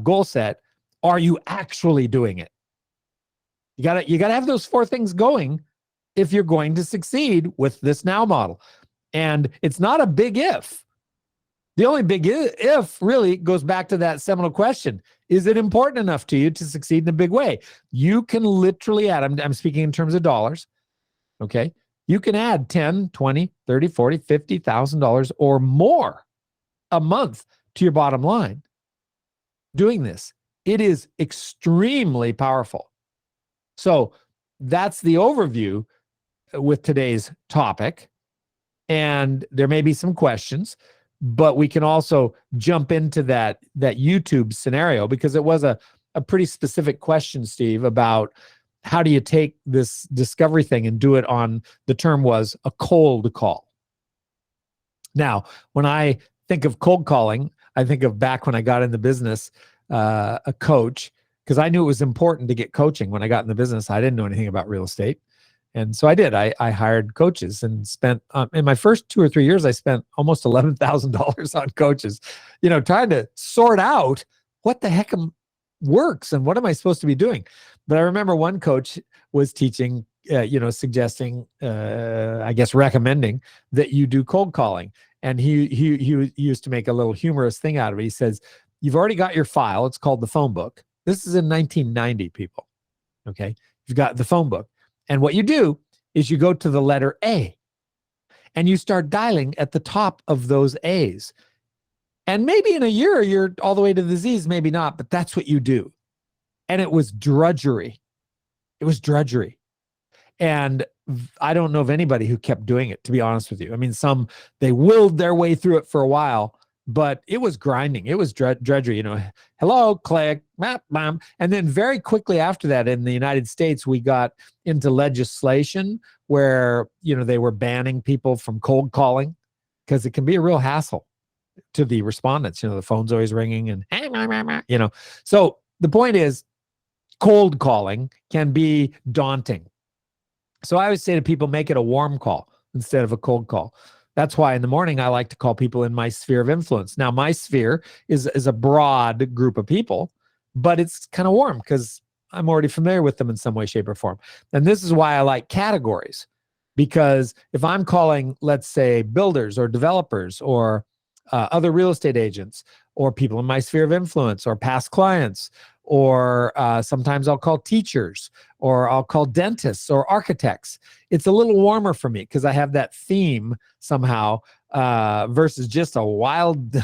goal set, are you actually doing it? You gotta have those 4 things going if you're going to succeed with this now model. And it's not a big if. The only big if really goes back to that seminal question: is it important enough to you to succeed in a big way? You can literally add, I'm speaking in terms of dollars, okay? You can add $10, $20, $30, $40, $50,000 or more a month to your bottom line doing this. It is extremely powerful. So that's the overview with today's topic. And there may be some questions, but we can also jump into that YouTube scenario, because it was a pretty specific question, Steve, about how do you take this discovery thing and do it on, the term was a cold call. Now, when I think of cold calling, I think of back when I got in the business, a coach, because I knew it was important to get coaching when I got in the business. I didn't know anything about real estate. And so I did. I hired coaches and spent, in my first 2 or 3 years, I spent almost $11,000 on coaches, trying to sort out what the heck works and what am I supposed to be doing. But I remember one coach was teaching, suggesting, I guess, recommending that you do cold calling. And he used to make a little humorous thing out of it. He says, you've already got your file. It's called the phone book. This is in 1990, people. Okay. You've got the phone book. And what you do is you go to the letter A and you start dialing at the top of those A's. And maybe in a year, you're all the way to the Z's, maybe not, but that's what you do. And it was drudgery. It was drudgery. And I don't know of anybody who kept doing it, to be honest with you. I mean, some, they willed their way through it for a while, but it was grinding. It was drudgery, hello, click, map, bam. And then very quickly after that, in the United States, we got into legislation where, they were banning people from cold calling because it can be a real hassle to the respondents. The phone's always ringing and, So the point is, cold calling can be daunting. So I always say to people, make it a warm call instead of a cold call. That's why in the morning, I like to call people in my sphere of influence. Now, my sphere is a broad group of people, but it's kind of warm because I'm already familiar with them in some way, shape, or form. And this is why I like categories, because if I'm calling, let's say, builders or developers or other real estate agents or people in my sphere of influence or past clients, or sometimes I'll call teachers or I'll call dentists or architects, it's a little warmer for me because I have that theme somehow versus just a wild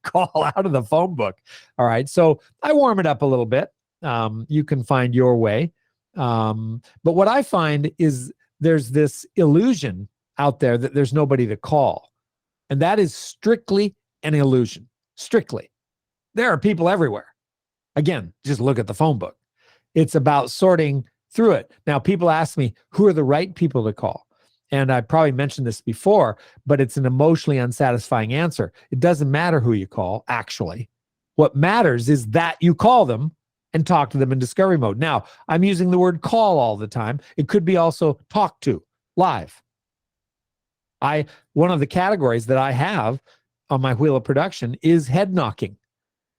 call out of the phone book. All right. So I warm it up a little bit. You can find your way. But what I find is there's this illusion out there that there's nobody to call. And that is strictly an illusion. Strictly. There are people everywhere. Again, just look at the phone book. It's about sorting through it. Now, people ask me, who are the right people to call? And I probably mentioned this before, but it's an emotionally unsatisfying answer. It doesn't matter who you call, actually. What matters is that you call them and talk to them in discovery mode. Now, I'm using the word call all the time. It could be also talk to, live. One of the categories that I have on my wheel of production is head knocking.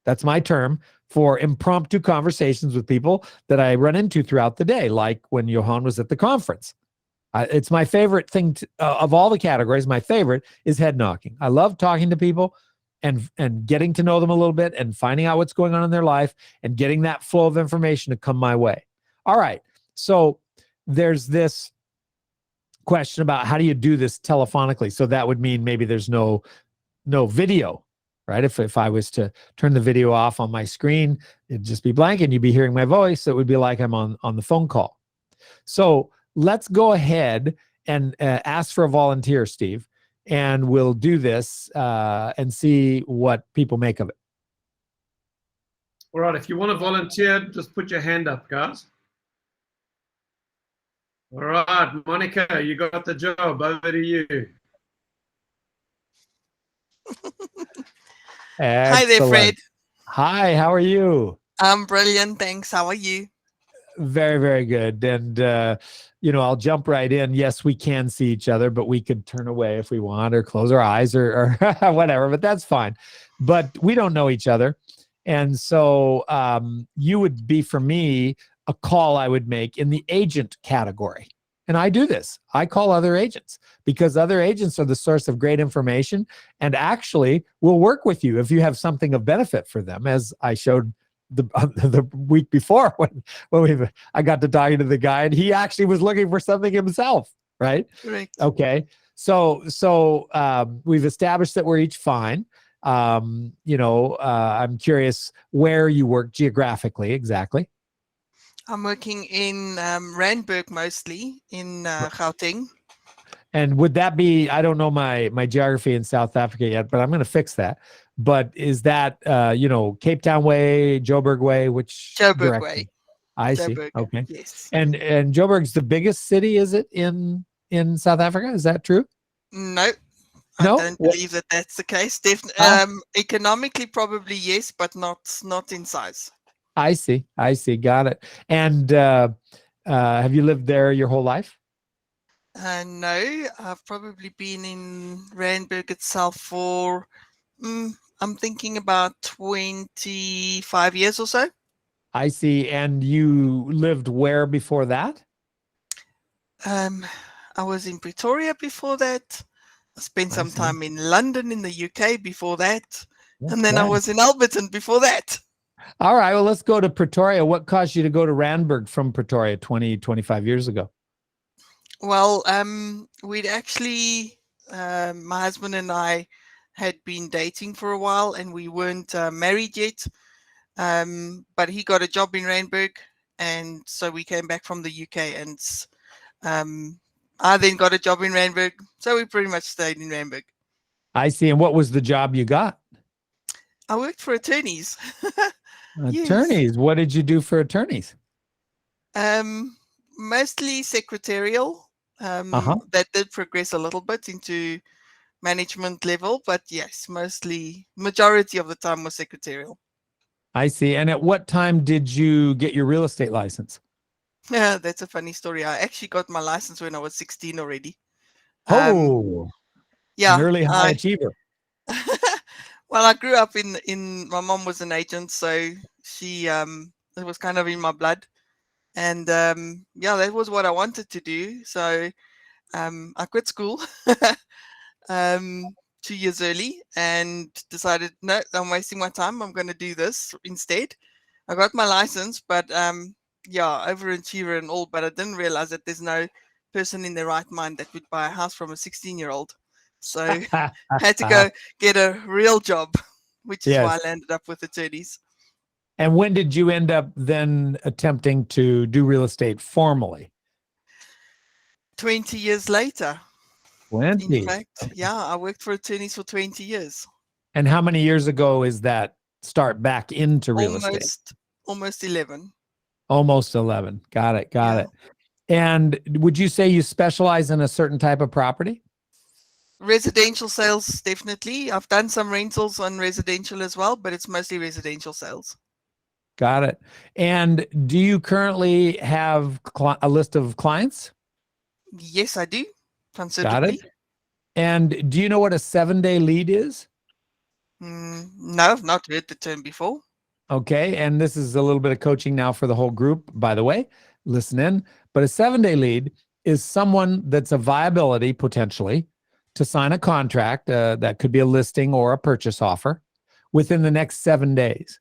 That's my term for impromptu conversations with people that I run into throughout the day, like when Johan was at the conference. It's my favorite thing of all the categories. My favorite is head knocking. I love talking to people and getting to know them a little bit and finding out what's going on in their life and getting that flow of information to come my way. All right. So there's this question about how do you do this telephonically? So that would mean maybe there's no video, right? If I was to turn the video off on my screen, it'd just be blank and you'd be hearing my voice. It would be like I'm on the phone call. So let's go ahead and ask for a volunteer, Steve, and we'll do this and see what people make of it. All right, if you want to volunteer, just put your hand up, guys. All right, Monica, you got the job. Over to you. Hi there, Fred. Hi, how are you? I'm brilliant, thanks. How are you? Very, very good. And, I'll jump right in. Yes, we can see each other, but we could turn away if we want or close our eyes or whatever, but that's fine. But we don't know each other. And so you would be, for me, a call I would make in the agent category. And I do this. I call other agents because other agents are the source of great information and actually will work with you if you have something of benefit for them, as I showed the week before when I got to talking to the guy and he actually was looking for something himself, right? Correct. Okay. So we've established that we're each fine. I'm curious where you work geographically exactly. I'm working in Randburg mostly, in Gauteng. And would that be, I don't know my geography in South Africa yet, but I'm going to fix that. But is that, Cape Town way, Joburg way, which Joburg direction? way. I Joburg. see. Okay. Yes. And Joburg's the biggest city, is it, in South Africa? Is that true? No, No? I don't believe that that's the case. Economically, probably yes, but not in size. I see. Got it. And have you lived there your whole life? No, I've probably been in Randburg itself for, I'm thinking about 25 years or so. I see. And you lived where before that? I was in Pretoria before that. I spent some see. time in London in the UK before that. And then Okay. I was in Alberton before that. All right. Well, let's go to Pretoria. What caused you to go to Randburg from Pretoria 25 years ago? Well, we'd actually, my husband and I had been dating for a while and we weren't married yet. But he got a job in Randburg. And so we came back from the UK and I then got a job in Randburg. So we pretty much stayed in Randburg. I see. And what was the job you got? I worked for attorneys. Attorneys. Yes. What did you do for attorneys? Mostly secretarial. That did progress a little bit into management level, but yes, majority of the time was secretarial. I see. And at what time did you get your real estate license? Yeah, that's a funny story. I actually got my license when I was 16 already. Yeah. An early high achiever. Well, I grew up in my mom was an agent, so she it was kind of in my blood. And that was what I wanted to do. So I quit school 2 years early and decided, no, I'm wasting my time. I'm going to do this instead. I got my license, but overachiever and all, but I didn't realize that there's no person in their right mind that would buy a house from a 16-year-old. So I had to go get a real job, which is why I landed up with attorneys. And when did you end up then attempting to do real estate formally? 20 years later. 20? In fact, I worked for attorneys for 20 years. And how many years ago is that start back into real estate? Almost 11. Almost 11. Got it. And would you say you specialize in a certain type of property? Residential sales, definitely. I've done some rentals on residential as well, but it's mostly residential sales. Got it. And do you currently have a list of clients? Yes, I do. Considerably. Got it. And do you know what a 7-day lead is? No, I've not heard the term before. Okay. And this is a little bit of coaching now for the whole group, by the way. Listen in. But a 7-day lead is someone that's a viability potentially to sign a contract that could be a listing or a purchase offer within the next 7 days.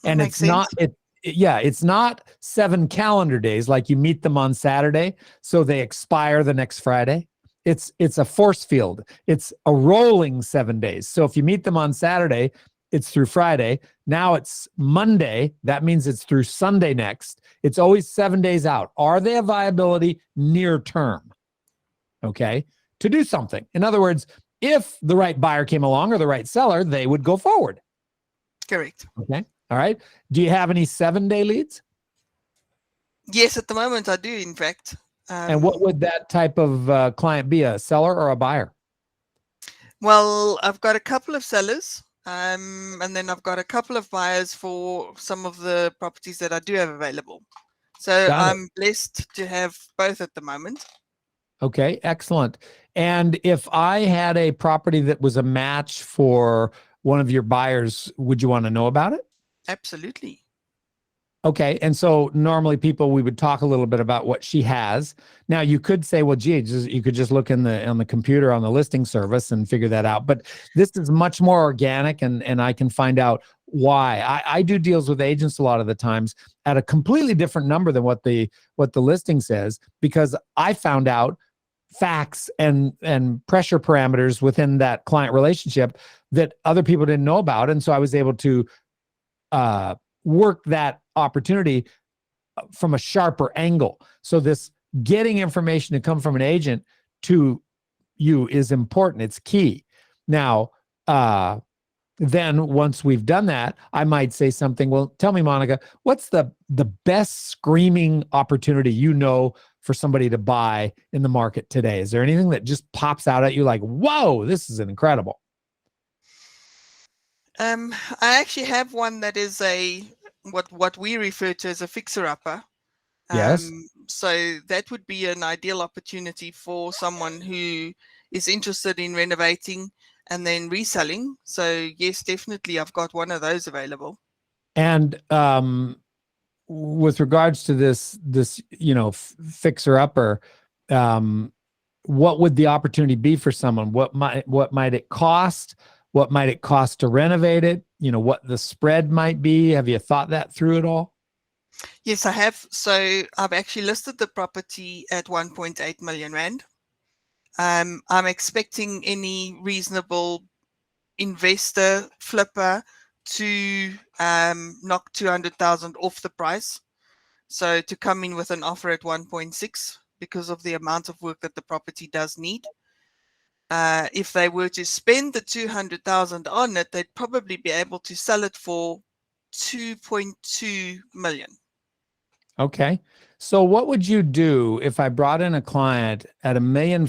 And Makes it's not sense. it's not 7 calendar days like you meet them on Saturday so they expire the next Friday. It's a force field. It's a rolling 7 days. So if you meet them on Saturday, it's through Friday. Now it's Monday. That means it's through Sunday next. It's always 7 days out. Are they a viability near term? Okay. To do something. In other words, if the right buyer came along or the right seller, they would go forward. Correct. Okay. All right. Do you have any 7-day leads? Yes, at the moment I do, in fact. And what would that type of client be, a seller or a buyer? Well, I've got a couple of sellers, and then I've got a couple of buyers for some of the properties that I do have available. So Got it. I'm blessed to have both at the moment. Okay, excellent. And if I had a property that was a match for one of your buyers, would you want to know about it? Absolutely. Okay. And so normally we would talk a little bit about what she has. Now you could say, well, gee, you could just look on the computer on the listing service and figure that out. But this is much more organic and I can find out why. I do deals with agents a lot of the times at a completely different number than what the listing says, because I found out facts and pressure parameters within that client relationship that other people didn't know about. And so I was able to work that opportunity from a sharper angle. So this getting information to come from an agent to you is important. It's key. Now, then once we've done that, I might say something. Well, tell me, Monica, what's the best screaming opportunity for somebody to buy in the market today? Is there anything that just pops out at you like, whoa, this is incredible? I actually have one that is what we refer to as a fixer-upper. Yes. So that would be an ideal opportunity for someone who is interested in renovating and then reselling. So yes, definitely, I've got one of those available. And with regards to this fixer-upper, what would the opportunity be for someone? What might it cost? What might it cost to renovate it? What the spread might be. Have you thought that through at all? Yes, I have. So I've actually listed the property at 1.8 million rand. I'm expecting any reasonable investor flipper to knock 200,000 off the price. So to come in with an offer at 1.6 because of the amount of work that the property does need. If they were to spend the 200,000 on it, they'd probably be able to sell it for 2.2 million. Okay. So what would you do if I brought in a client at $1.5 million,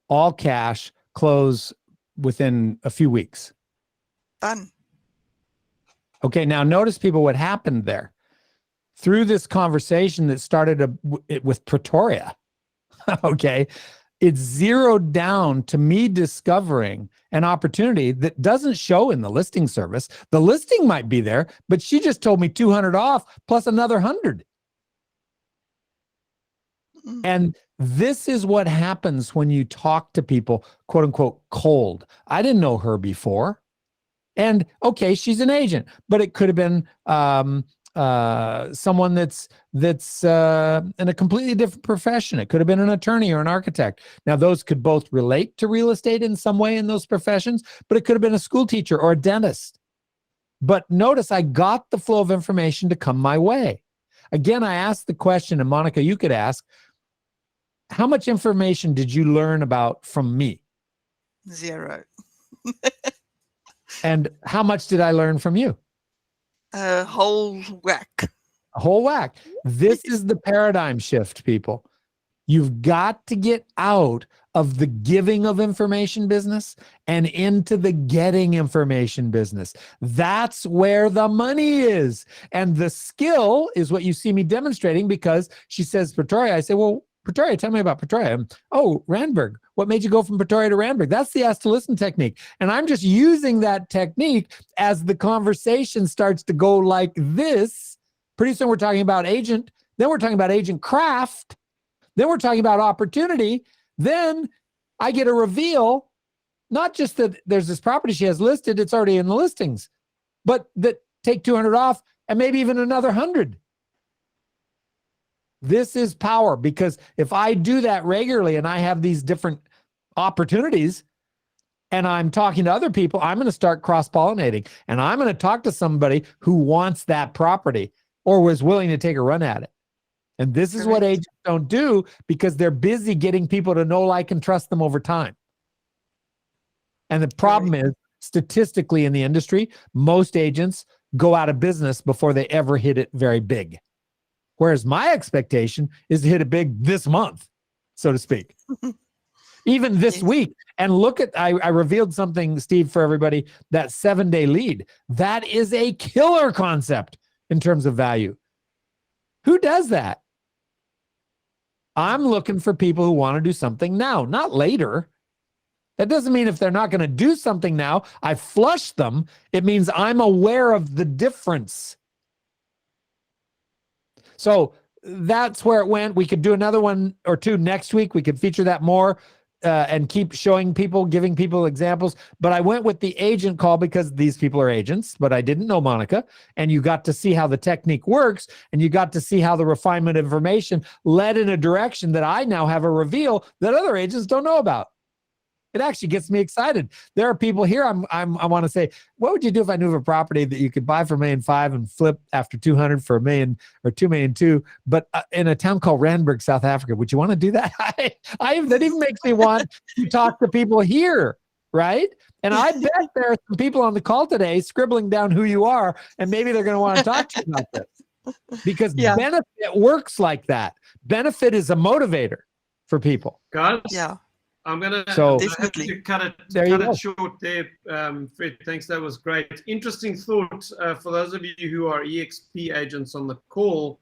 all cash, close within a few weeks? Done. Okay. Now notice, people, what happened there. Through this conversation that started with Pretoria, okay, it's zeroed down to me discovering an opportunity that doesn't show in the listing service. The listing might be there, but she just told me 200 off plus another 100. And this is what happens when you talk to people, quote unquote, cold. I didn't know her before. And okay, she's an agent, but it could have been someone that's in a completely different profession. It could have been an attorney or an architect. Now, those could both relate to real estate in some way in those professions, but it could have been a school teacher or a dentist. But notice I got the flow of information to come my way. Again, I asked the question, and Monica, you could ask, how much information did you learn about from me? 0. And how much did I learn from you? A whole whack. A whole whack. This is the paradigm shift, people. You've got to get out of the giving of information business and into the getting information business. That's where the money is. And the skill is what you see me demonstrating, because she says, Pretoria, I say, well, Pretoria, tell me about Pretoria. Oh, Randburg. What made you go from Pretoria to Randburg? That's the ask to listen technique. And I'm just using that technique as the conversation starts to go like this. Pretty soon we're talking about agent. Then we're talking about agent craft. Then we're talking about opportunity. Then I get a reveal, not just that there's this property she has listed, it's already in the listings, but that take 200 off and maybe even another 100. This is power, because if I do that regularly and I have these different opportunities and I'm talking to other people, I'm going to start cross-pollinating, and I'm going to talk to somebody who wants that property or was willing to take a run at it. And this is what agents don't do, because they're busy getting people to know, like, and trust them over time. And the problem is, statistically in the industry, most agents go out of business before they ever hit it very big. Whereas my expectation is to hit it big this month, so to speak. Even this week. And look at, I revealed something, Steve, for everybody, that 7-day lead. That is a killer concept in terms of value. Who does that? I'm looking for people who want to do something now, not later. That doesn't mean if they're not going to do something now, I flush them. It means I'm aware of the difference. So that's where it went. We could do another one or two next week. We could feature that more and keep showing people, giving people examples. But I went with the agent call because these people are agents, but I didn't know Monica. And you got to see how the technique works, and you got to see how the refinement information led in a direction that I now have a reveal that other agents don't know about. It actually gets me excited. There are people here. I want to say, what would you do if I knew of a property that you could buy for $1.5 million and flip after 200 for $1 million or $2.2 million, but in a town called Randburg, South Africa? Would you want to do that? That even makes me want to talk to people here, right? And I bet there are some people on the call today scribbling down who you are, and maybe they're going to want to talk to you about this, because benefit works like that. Benefit is a motivator for people. Guys, I'm going to cut it short there. Fred, thanks. That was great. Interesting thought for those of you who are EXP agents on the call.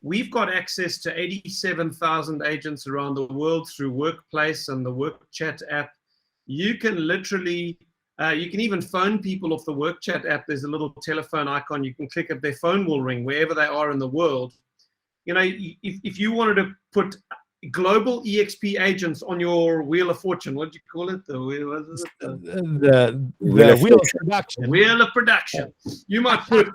We've got access to 87,000 agents around the world through Workplace and the Work Chat app. You can literally, you can even phone people off the Work Chat app. There's a little telephone icon. You can click it. Their phone will ring wherever they are in the world. You know, if you wanted to put global EXP agents on your Wheel of Fortune, what do you call it? The Wheel of Production. Wheel of Production. You might put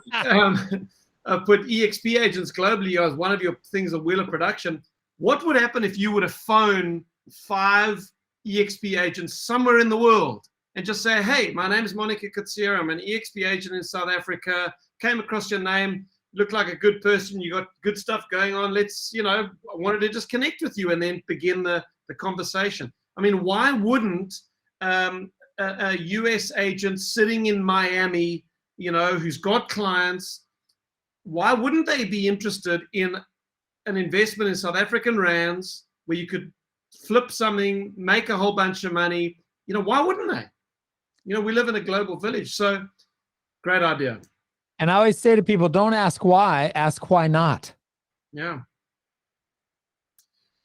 put EXP agents globally as one of your things on Wheel of Production. What would happen if you were to phone 5 EXP agents somewhere in the world and just say, hey, my name is Monica Katsira. I'm an EXP agent in South Africa. Came across your name. Look like a good person, you got good stuff going on. Let's, I wanted to just connect with you and then begin the conversation. I mean, why wouldn't a US agent sitting in Miami, who's got clients, why wouldn't they be interested in an investment in South African rands where you could flip something, make a whole bunch of money? Why wouldn't they? We live in a global village. So great idea. And I always say to people, don't ask why, ask why not. Yeah.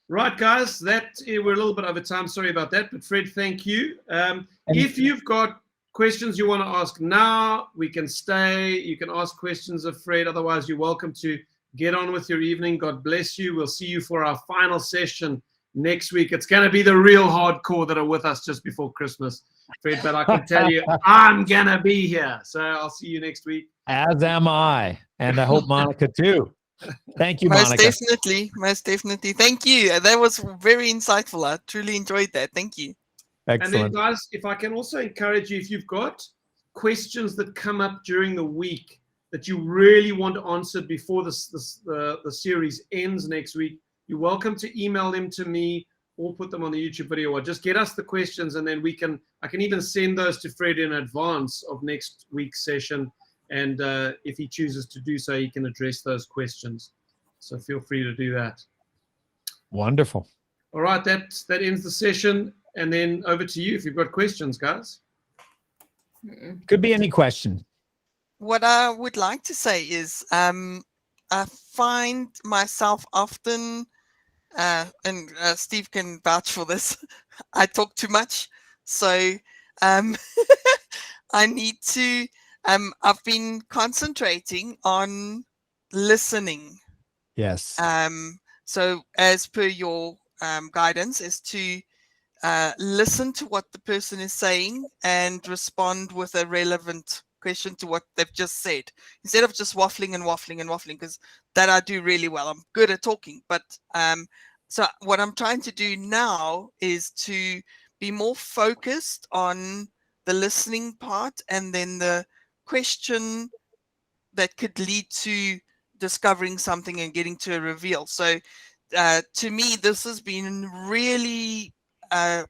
Right, guys, we're a little bit over time. Sorry about that. But Fred, thank you. If you've got questions you want to ask now, we can stay. You can ask questions of Fred. Otherwise, you're welcome to get on with your evening. God bless you. We'll see you for our final session next week. It's going to be the real hardcore that are with us just before Christmas, Fred. But I can tell you, I'm going to be here. So I'll see you next week. As am I. And I hope Monica too. Thank you, Monica. Most definitely. Thank you. That was very insightful. I truly enjoyed that. Thank you. Excellent. And then, guys, if I can also encourage you, if you've got questions that come up during the week that you really want answered before the series ends next week, you're welcome to email them to me or put them on the YouTube video, or just get us the questions, and then I can even send those to Fred in advance of next week's session. And if he chooses to do so, he can address those questions. So feel free to do that. Wonderful. All right, that ends the session. And then over to you if you've got questions, guys. Could be any question. What I would like to say is I find myself often and Steve can vouch for this. I talk too much, so um, I need to. I've been concentrating on listening. Yes. So as per your guidance, is to listen to what the person is saying and respond with a relevant question to what they've just said, instead of just waffling and waffling and waffling, because that I do really well. I'm good at talking, but so what I'm trying to do now is to be more focused on the listening part, and then the question that could lead to discovering something and getting to a reveal. So to me, this has been really a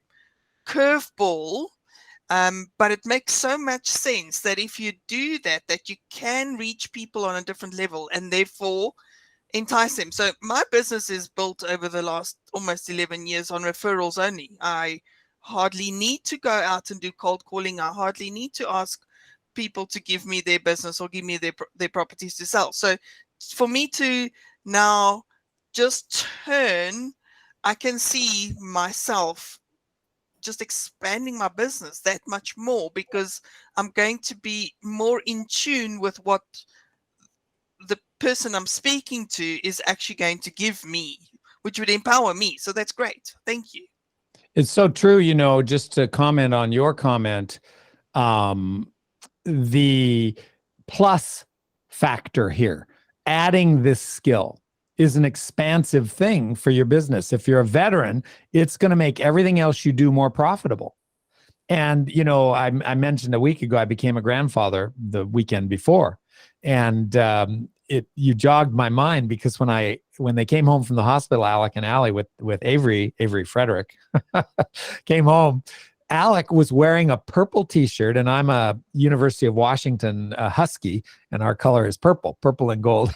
curveball, but it makes so much sense that if you do that, that you can reach people on a different level and therefore entice them. So my business is built over the last almost 11 years on referrals only. I hardly need to go out and do cold calling. I hardly need to ask people to give me their business or give me their properties to sell. So for me to now just turn, I can see myself just expanding my business that much more, because I'm going to be more in tune with what the person I'm speaking to is actually going to give me, which would empower me. So that's great. Thank you. It's so true. You know, just to comment on your comment, the plus factor here, adding this skill is an expansive thing for your business. If you're a veteran, it's going to make everything else you do more profitable. And, you know, I mentioned a week ago, I became a grandfather the weekend before. And you jogged my mind, because when they came home from the hospital, Alec and Allie with Avery Frederick came home, Alec was wearing a purple t-shirt, and I'm a University of Washington Husky, and our color is purple and gold.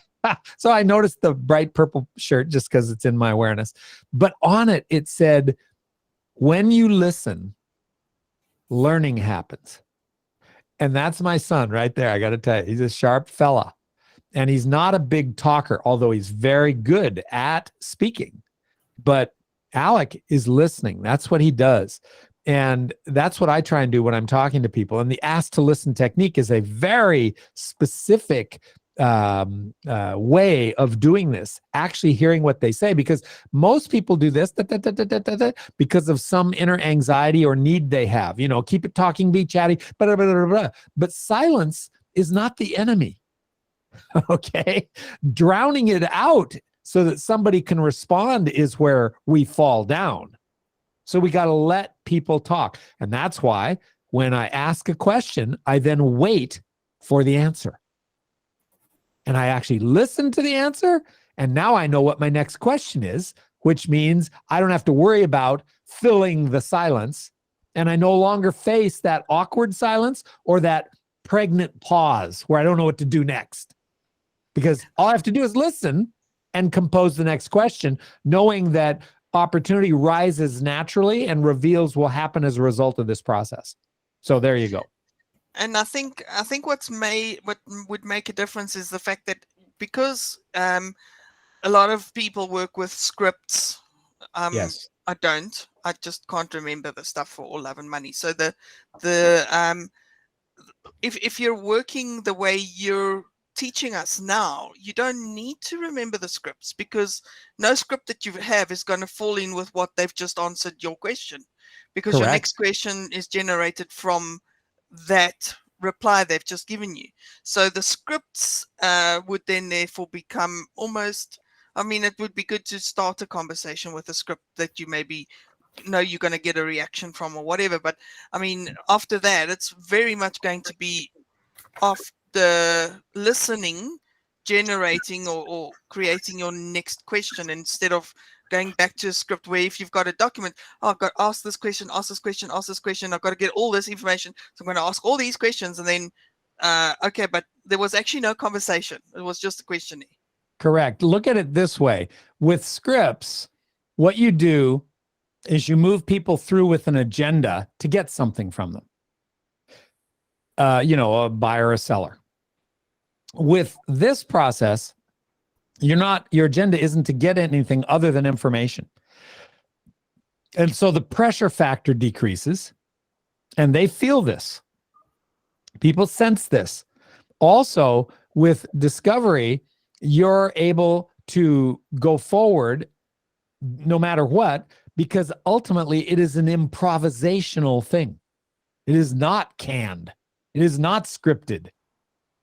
So I noticed the bright purple shirt just because it's in my awareness. But on it, it said, when you listen, learning happens. And that's my son right there. I got to tell you, he's a sharp fella. And he's not a big talker, although he's very good at speaking. But Alec is listening. That's what he does. And that's what I try and do when I'm talking to people. And the ask to listen technique is a very specific way of doing this, actually hearing what they say, because most people do this because of some inner anxiety or need they have. You know, keep it talking, be chatty, blah, blah, blah, blah. But silence is not the enemy. Okay, drowning it out so that somebody can respond is where we fall down. So we got to let people talk. And that's why when I ask a question, I then wait for the answer. And I actually listen to the answer. And now I know what my next question is, which means I don't have to worry about filling the silence. And I no longer face that awkward silence or that pregnant pause where I don't know what to do next. Because all I have to do is listen and compose the next question, knowing that opportunity rises naturally and reveals will happen as a result of this process. So there you go. And I think what would make a difference is the fact that, because a lot of people work with scripts. Yes. I don't. I just can't remember the stuff for All Love and Money. So if you're working the way you're teaching us now, you don't need to remember the scripts, because no script that you have is going to fall in with what they've just answered your question, because Correct. your next question is generated from that reply they've just given you. So the scripts would then therefore become almost, I mean, it would be good to start a conversation with a script that you maybe know you're going to get a reaction from or whatever. But I mean, after that, it's very much going to be off the listening, generating or creating your next question, instead of going back to a script where, if you've got a document, oh, I've got to ask this question, ask this question, ask this question, I've got to get all this information, so I'm going to ask all these questions, and then okay, but there was actually no conversation, it was just a questioning. Correct. Look at it this way. With scripts, what you do is you move people through with an agenda to get something from them. You know, a buyer or a seller. With this process, Your agenda isn't to get anything other than information. And so the pressure factor decreases, and they feel this. People sense this. Also, with discovery, you're able to go forward no matter what, because ultimately it is an improvisational thing. It is not canned. It is not scripted.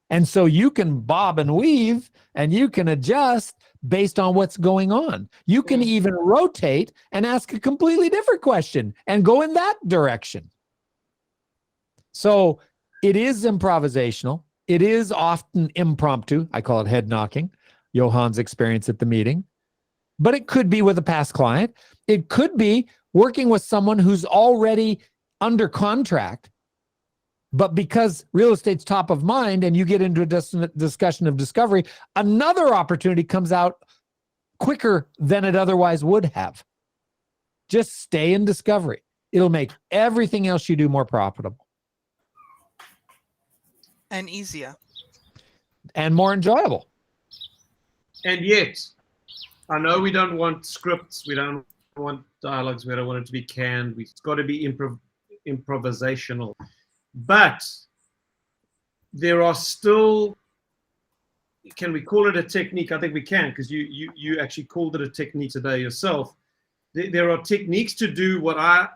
And so you can bob and weave and you can adjust based on what's going on. You can even rotate and ask a completely different question and go in that direction. So it is improvisational. It is often impromptu. I call it head knocking, Johan's experience at the meeting. But it could be with a past client. It could be working with someone who's already under contract. But because real estate's top of mind and you get into a discussion of discovery, another opportunity comes out quicker than it otherwise would have. Just stay in discovery. It'll make everything else you do more profitable. And easier. And more enjoyable. And yet, I know we don't want scripts, we don't want dialogues, we don't want it to be canned. It's got to be improvisational. But there are still, can we call it a technique? I think we can, because you actually called it a technique today yourself. There are techniques to do what I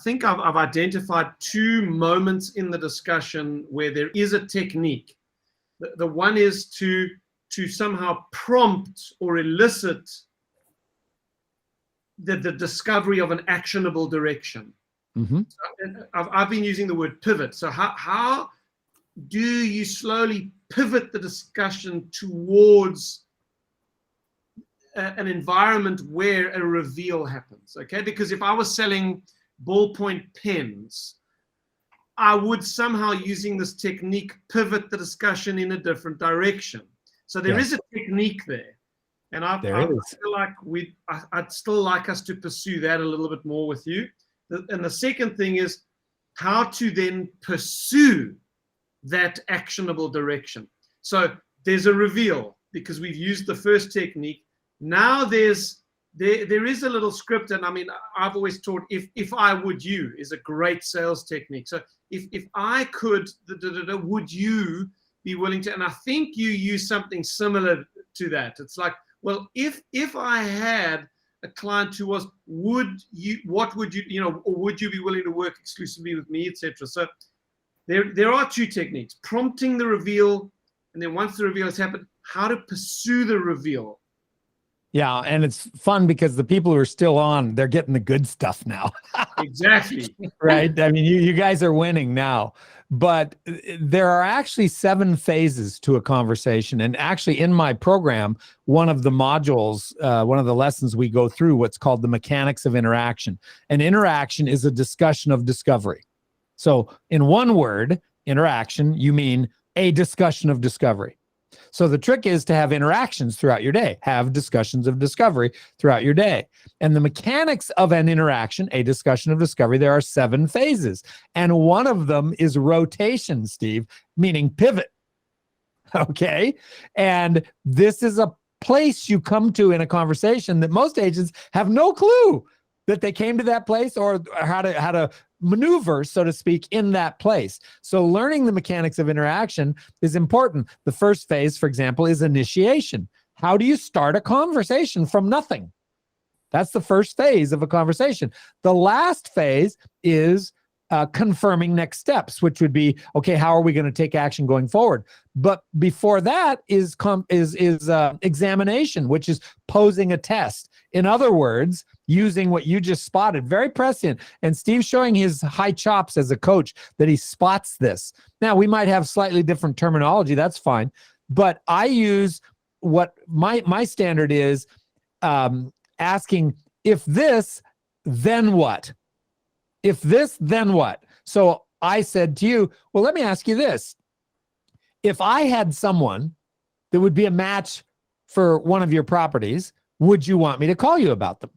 think I've identified two moments in the discussion where there is a technique. The one is to somehow prompt or elicit the discovery of an actionable direction. Mm-hmm. I've been using the word pivot. So how do you slowly pivot the discussion towards an environment where a reveal happens? Okay, because if I was selling ballpoint pens, I would somehow, using this technique, pivot the discussion in a different direction. So there is a technique there. And I feel like I'd still like us to pursue that a little bit more with you. And the second thing is how to then pursue that actionable direction. So there's a reveal because we've used the first technique. Now there is a little script, and I mean, I've always taught if I would you is a great sales technique. So if I could, would you be willing to? And I think you use something similar to that. It's like, well, if I had a client who was, what would you, or would you be willing to work exclusively with me, etc. So there are two techniques: prompting the reveal, and then once the reveal has happened, how to pursue the reveal. Yeah, and it's fun because the people who are still on, they're getting the good stuff now. Exactly. Right? I mean, you guys are winning now. But there are actually 7 phases to a conversation. And actually in my program, one of the modules, one of the lessons we go through, what's called the mechanics of interaction. And interaction is a discussion of discovery. So in one word, interaction, you mean a discussion of discovery. So the trick is to have interactions throughout your day, have discussions of discovery throughout your day. And the mechanics of an interaction, a discussion of discovery, there are 7 phases. And one of them is rotation, Steve, meaning pivot. Okay. And this is a place you come to in a conversation that most agents have no clue that they came to that place or how to maneuver, so to speak, in that place. So learning the mechanics of interaction is important. The first phase, for example, is initiation. How do you start a conversation from nothing? That's the first phase of a conversation. The last phase is confirming next steps, which would be, okay, how are we going to take action going forward? But before that is examination, which is posing a test. In other words, using what you just spotted, very prescient. And Steve's showing his high chops as a coach that he spots this. Now, we might have slightly different terminology. That's fine. But I use what my standard is asking, if this, then what? If this, then what? So I said to you, well, let me ask you this. If I had someone that would be a match for one of your properties, would you want me to call you about them?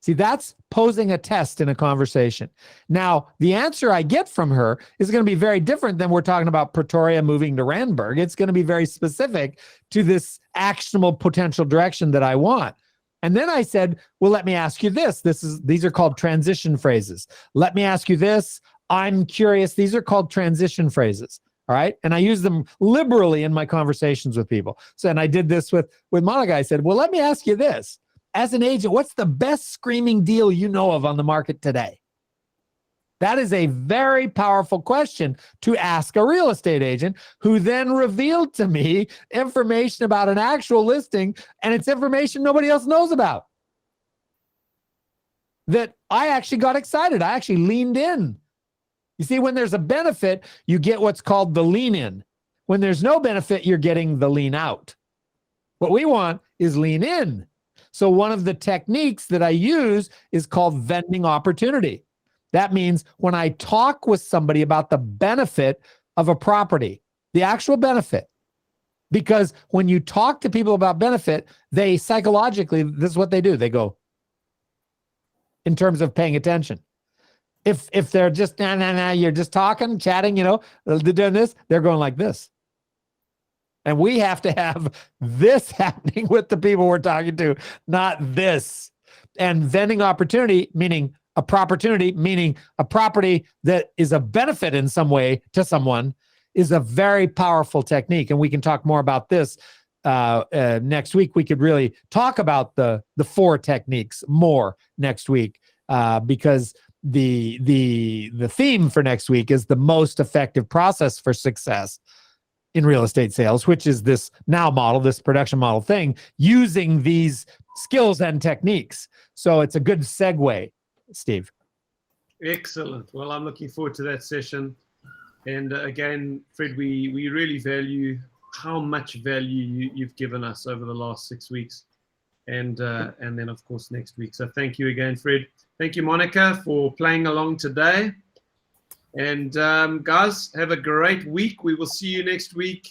See, that's posing a test in a conversation. Now, the answer I get from her is going to be very different than we're talking about Pretoria moving to Randburg. It's going to be very specific to this actionable potential direction that I want. And then I said, well, let me ask you this. These are called transition phrases. Let me ask you this. I'm curious. These are called transition phrases. All right. And I use them liberally in my conversations with people. So, and I did this with Monica. I said, well, let me ask you this. As an agent, what's the best screaming deal you know of on the market today? That is a very powerful question to ask a real estate agent, who then revealed to me information about an actual listing, and it's information nobody else knows about. That I actually got excited. I actually leaned in. You see, when there's a benefit, you get what's called the lean in. When there's no benefit, you're getting the lean out. What we want is lean in. So one of the techniques that I use is called vending opportunity. That means when I talk with somebody about the benefit of a property, the actual benefit, because when you talk to people about benefit, they psychologically, this is what they do. They go, in terms of paying attention. If they're just, you're just talking, chatting, they're doing this, they're going like this. And we have to have this happening with the people we're talking to, not this. And vending opportunity, meaning a propertunity, meaning a property that is a benefit in some way to someone, is a very powerful technique. And we can talk more about this next week. We could really talk about the 4 techniques more next week because the theme for next week is the most effective process for success in real estate sales, which is this now model, this production model thing, using these skills and techniques. So it's a good segue, Steve. Excellent. Well, I'm looking forward to that session. And again, Fred, we really value how much value you've given us over the last 6 weeks. And then, of course, next week. So thank you again, Fred. Thank you, Monica, for playing along today. And guys, have a great week. We will see you next week.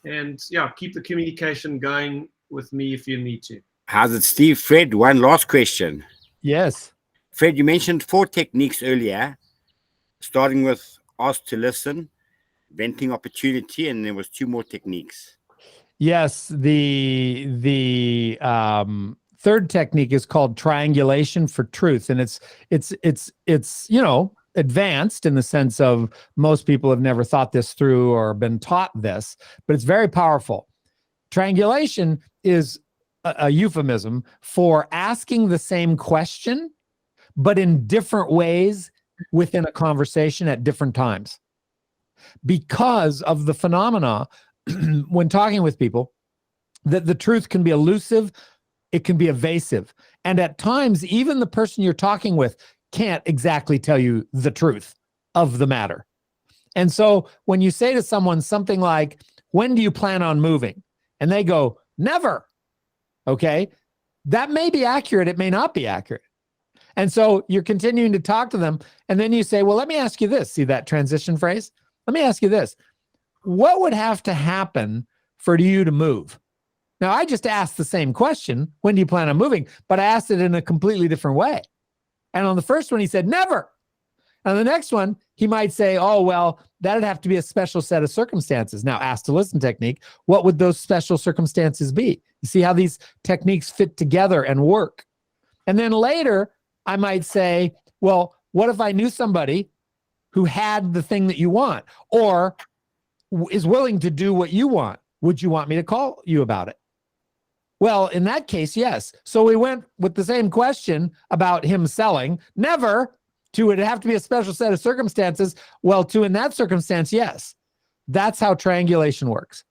And yeah, keep the communication going with me if you need to. How's it, Steve? Fred, one last question. Yes. Fred, you mentioned 4 techniques earlier, starting with ask to listen, venting opportunity, and there was 2 more techniques. Yes. The third technique is called triangulation for truth. And it's advanced in the sense of most people have never thought this through or been taught this, but it's very powerful. Triangulation is a euphemism for asking the same question, but in different ways within a conversation at different times. Because of the phenomena when talking with people, that the truth can be elusive, it can be evasive. And at times, even the person you're talking with can't exactly tell you the truth of the matter. And so when you say to someone something like, when do you plan on moving? And they go, never. Okay. That may be accurate. It may not be accurate. And so you're continuing to talk to them. And then you say, well, let me ask you this. See that transition phrase? Let me ask you this. What would have to happen for you to move? Now, I just asked the same question. When do you plan on moving? But I asked it in a completely different way. And on the first one, he said, never. And the next one, he might say, oh, well, that'd have to be a special set of circumstances. Now, ask to listen technique, what would those special circumstances be? You see how these techniques fit together and work. And then later, I might say, well, what if I knew somebody who had the thing that you want or is willing to do what you want? Would you want me to call you about it? Well, in that case, yes. So we went with the same question about him selling, never, to it'd have to be a special set of circumstances. Well, to in that circumstance, yes. That's how triangulation works.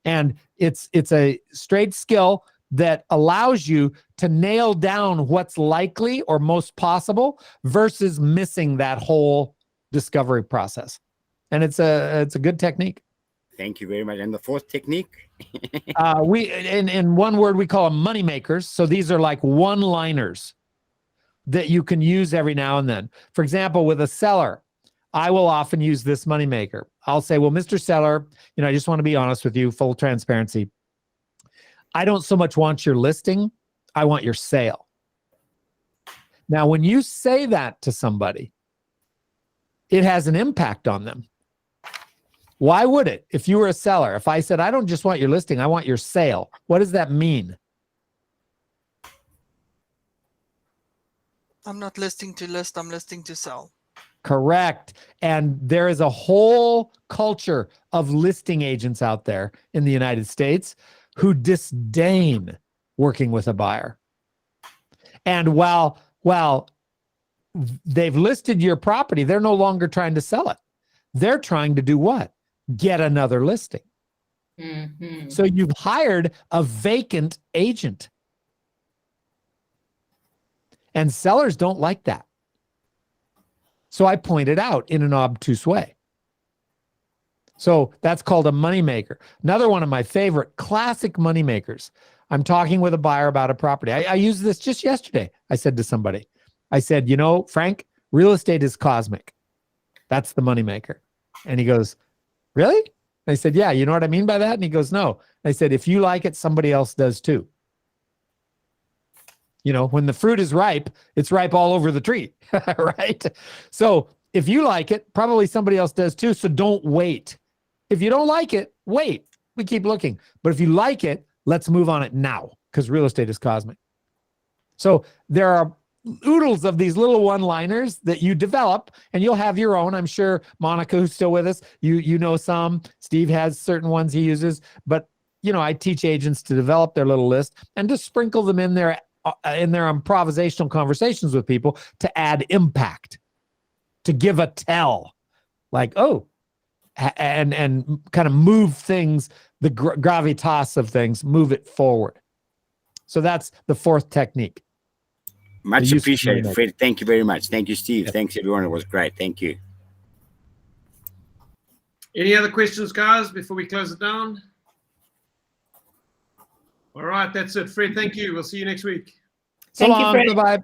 And it's a straight skill that allows you to nail down what's likely or most possible versus missing that whole discovery process. And it's a good technique. Thank you very much. And the 4th technique? We in one word, we call them money makers. So these are like one-liners that you can use every now and then. For example, with a seller, I will often use this money maker. I'll say, well, Mr. Seller, I just want to be honest with you, full transparency. I don't so much want your listing. I want your sale. Now, when you say that to somebody, it has an impact on them. Why would it? If you were a seller, if I said, I don't just want your listing, I want your sale, what does that mean? I'm not listing to list, I'm listing to sell. Correct. And there is a whole culture of listing agents out there in the United States who disdain working with a buyer. And while they've listed your property, they're no longer trying to sell it. They're trying to do what? Get another listing. Mhm. So you've hired a vacant agent. And sellers don't like that. So I pointed out in an obtuse way. So that's called a moneymaker. Another one of my favorite classic moneymakers. I'm talking with a buyer about a property. I used this just yesterday. I said to somebody, I said, Frank, real estate is cosmic. That's the moneymaker. And he goes, really? I said, yeah, you know what I mean by that? And he goes, no. I said, if you like it, somebody else does too. When the fruit is ripe, it's ripe all over the tree, right? So if you like it, probably somebody else does too. So don't wait. If you don't like it, wait. We keep looking. But if you like it, let's move on it now, because real estate is cosmic. So there are oodles of these little one-liners that you develop, and you'll have your own. I'm sure Monica, who's still with us, you know some. Steve has certain ones he uses. But, I teach agents to develop their little list and to sprinkle them in their improvisational conversations with people to add impact, to give a tell, like, and kind of move things, the gravitas of things, move it forward. So that's the fourth technique. Much appreciated, Fred. Thank you very much. Thank you, Steve. Yep. Thanks, everyone. It was great. Thank you. Any other questions, guys, before we close it down? All right, that's it. Fred, thank you. We'll see you next week. Thank you, Fred. Bye-bye.